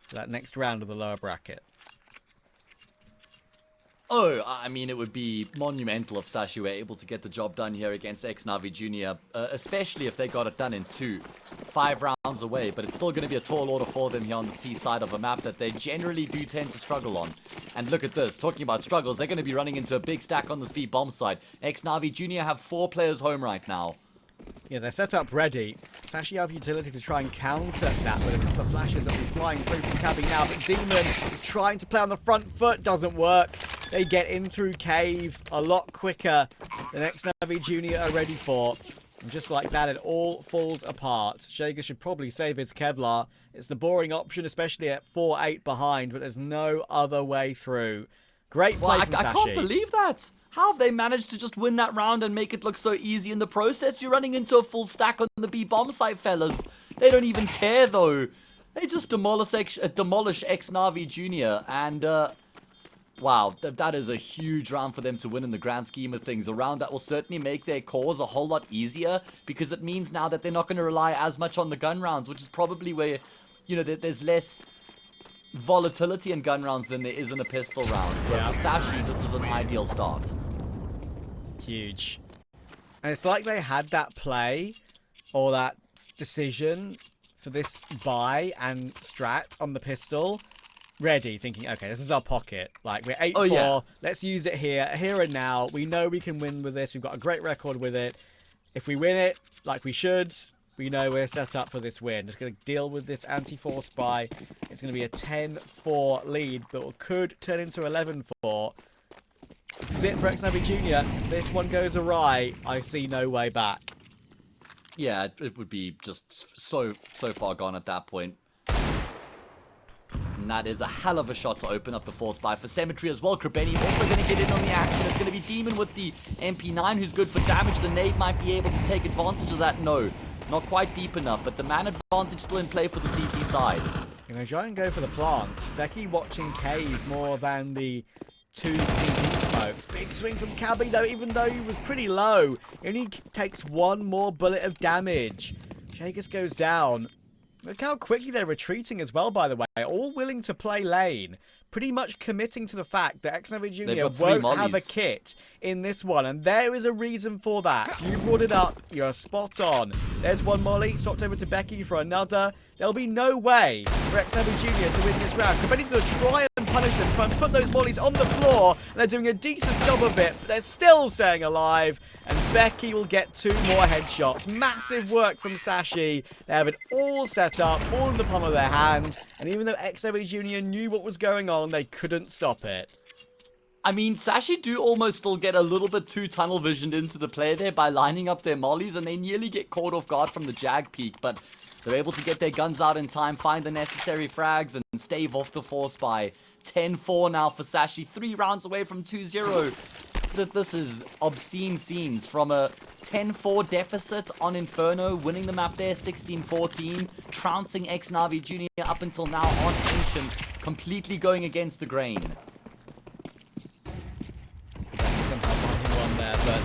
to that next round of the lower bracket. Oh, I mean, it would be monumental if Sashi were able to get the job done here against ex-NAVI Junior, especially if they got it done in 2. 5 rounds away, but it's still going to be a tall order for them here on the T side of a map that they generally do tend to struggle on. And look at this, talking about struggles, they're going to be running into a big stack on the speed bomb side. Ex-NAVI Junior have 4 players home right now. Yeah, they're set up ready. Sashi have utility to try and counter that with a couple of flashes that will be flying through from Cabby now, but Demon is trying to play on the front foot, doesn't work. They get in through Cave a lot quicker than ex-NAVI Junior are ready for. And just like that, it all falls apart. Shager should probably save his Kevlar. It's the boring option, especially at 4-8 behind, but there's no other way through. Great play from Sashi. I can't believe that. How have they managed to just win that round and make it look so easy in the process? You're running into a full stack on the B bomb site, fellas. They don't even care, though. They just demolish ex-NAVI Junior, and wow, that is a huge round for them to win in the grand scheme of things. A round that will certainly make their cause a whole lot easier, because it means now that they're not going to rely as much on the gun rounds, which is probably where, you know, there's less volatility in gun rounds than there is in a pistol round. So for Sashi, this is an ideal start. Huge. And it's like they had that play or that decision for this buy and strat on the pistol ready, thinking, okay, this is our pocket. Like, we're 8-4. Let's use it here and now. We know we can win with this. We've got a great record with it. If we win it, like we should, we know we're set up for this win. Just going to deal with this anti-force buy. It's going to be a 10-4 lead, but could turn into 11-4. This is it for ex-NAVI Junior. If this one goes awry, I see no way back. Yeah, it would be just so far gone at that point. And that is a hell of a shot to open up the force buy for Cemetery as well. Krabeni also going to get in on the action. It's going to be Demon with the MP9 who's good for damage. The nade might be able to take advantage of that. No, not quite deep enough, but the man advantage still in play for the CT side. You know, try and go for the plant. Becky watching Cave more than the 2 CT smokes. Big swing from Cabby though, even though he was pretty low. He only takes 1 more bullet of damage. Shagus goes down. Look how quickly they're retreating as well, by the way. All willing to play lane. Pretty much committing to the fact that ex-NAVI Junior won't have a kit in this one. And there is a reason for that. You brought it up. You're spot on. There's one molly. Swapped over to Becky for another. There'll be no way for ex-NAVI Junior to win this round. Kabeni's going to try and punish them, try and put those mollies on the floor. And they're doing a decent job of it, but they're still staying alive. And Becky will get 2 more headshots. Massive work from Sashi. They have it all set up, all in the palm of their hand. And even though ex-NAVI Junior knew what was going on, they couldn't stop it. I mean, Sashi do almost still get a little bit too tunnel visioned into the play there by lining up their mollies, and they nearly get caught off guard from the Jag peak, but they're able to get their guns out in time, find the necessary frags, and stave off the force by 10-4 now for Sashi. 3 rounds away from 2-0. This is obscene scenes from a 10-4 deficit on Inferno, winning the map there 16-14, trouncing ex-NAVI Junior up until now on Ancient, completely going against the grain. Somehow finding one there, but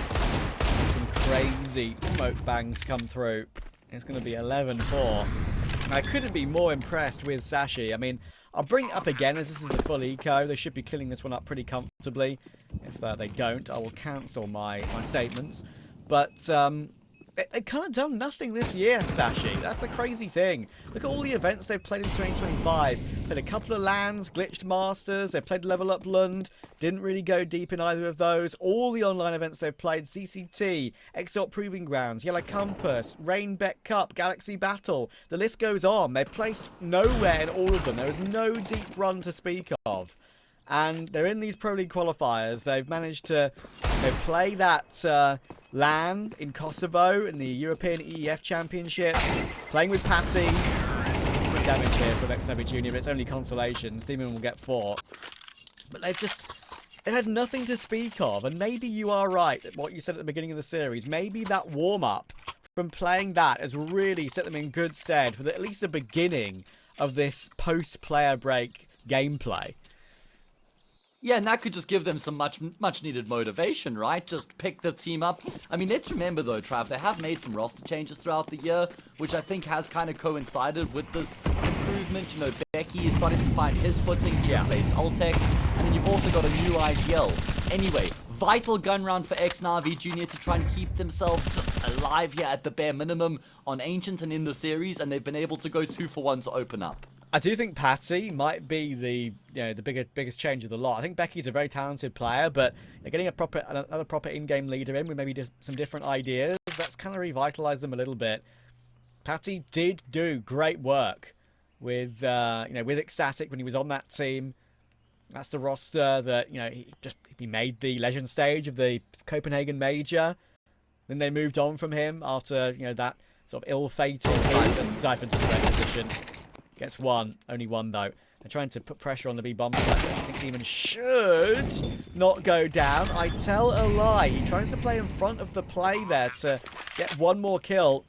some crazy smoke bangs come through. It's going to be 11-4. I couldn't be more impressed with Sashi. I mean, I'll bring it up again as this is the full eco. They should be cleaning this one up pretty comfortably. If they don't, I will cancel my statements. But they kind of done nothing this year, Sashi. That's the crazy thing. Look at all the events they've played in 2025. Played a couple of lands, glitched Masters. They played Level Up Lund. Didn't really go deep in either of those. All the online events they've played, CCT, Exalt Proving Grounds, Yellow Compass, Rainbeck Cup, Galaxy Battle. The list goes on. They placed nowhere in all of them. There was no deep run to speak of. And they're in these Pro League qualifiers. They've managed to play that LAN in Kosovo in the European EEF Championship. Playing with Patty. Good damage here from ex-NAVI Junior, but it's only consolations. Demon will get 4. But they've had nothing to speak of. And maybe you are right, what you said at the beginning of the series. Maybe that warm-up from playing that has really set them in good stead for at least the beginning of this post-player break gameplay. Yeah, and that could just give them some much needed motivation, right? Just pick the team up. I mean, let's remember though, Trav, they have made some roster changes throughout the year, which I think has kind of coincided with this improvement. You know, Becky is starting to find his footing. He replaced Ultex, and then you've also got a new IGL. Anyway, vital gun round for ex-NAVI Junior to try and keep themselves just alive here at the bare minimum on Ancients and in the series, and they've been able to go 2 for 1 to open up. I do think Patty might be the biggest change of the lot. I think Becky's a very talented player, but getting another proper in-game leader in with maybe some different ideas, that's kind of revitalized them a little bit. Patty did do great work with with Ecstatic when he was on that team. That's the roster that he made the legend stage of the Copenhagen Major. Then they moved on from him after that sort of ill-fated Zyphon to the red position. Gets one, only one though. They're trying to put pressure on the B bomb. I think Demon should not go down. I tell a lie. He tries to play in front of the play there to get one more kill.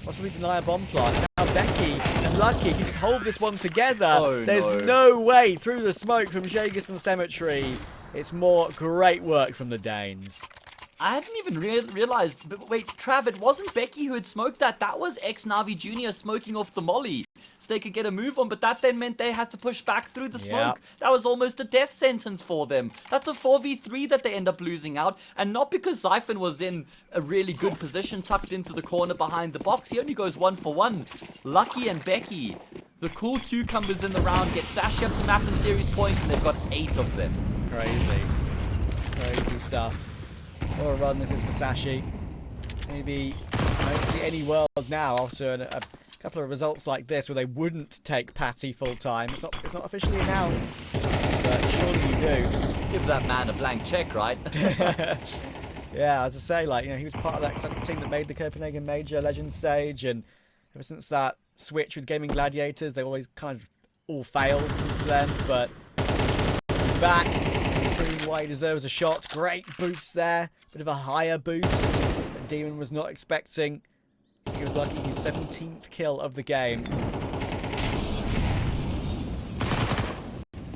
Possibly deny a bomb plant. Now Becky and Lucky can hold this one together. Oh, There's no way through the smoke from Jaeger's and Cemetery. It's more great work from the Danes. I hadn't even realized, but wait, Trav, it wasn't Becky who had smoked that. That was ex-NAVI Junior smoking off the molly so they could get a move on, but that then meant they had to push back through the smoke. That was almost a death sentence for them. That's a 4v3 that they end up losing out, and not because Zyphon was in a really good position tucked into the corner behind the box. He only goes 1 for 1. Lucky and Becky, the cool cucumbers in the round, get Sashi up to map and series points, and they've got 8 of them. Crazy stuff. What a run this is for Sashi. Maybe I don't see any world now after a couple of results like this where they wouldn't take Patty full time. It's not officially announced, but surely you do. Give that man a blank check, right? Yeah, as I say, he was part of that team that made the Copenhagen Major Legend stage, and ever since that switch with Gaming Gladiators, they always kind of all failed since then. But he's back. Why he deserves a shot. Great boost there. Bit of a higher boost that Demon was not expecting. He was lucky his 17th kill of the game.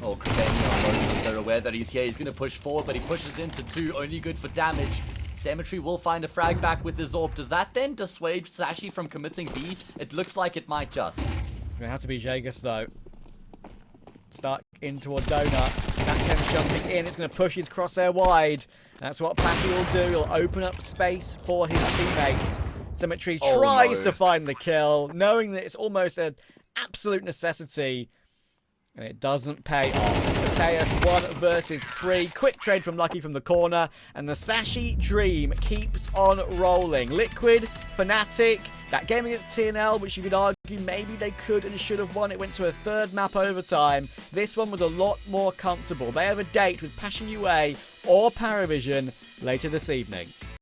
Oh, Kriveni, they're aware that he's here. He's going to push forward, but he pushes into 2. Only good for damage. Cemetery will find a frag back with his AWP. Does that then dissuade Sashi from committing B? It looks like it might just. Going to have to be Jaegus though. Stuck in toward Donut. That jumping in. It's going to push his crosshair wide. That's what Patty will do. He'll open up space for his teammates. Cemetery tries to find the kill, knowing that it's almost an absolute necessity. And it doesn't pay off. Mateus 1 versus 3. Quick trade from Lucky from the corner. And the Sashi dream keeps on rolling. Liquid, Fnatic, that game against TNL, which you could argue maybe they could and should have won. It went to a 3rd map overtime. This one was a lot more comfortable. They have a date with Passion UA or Paravision later this evening.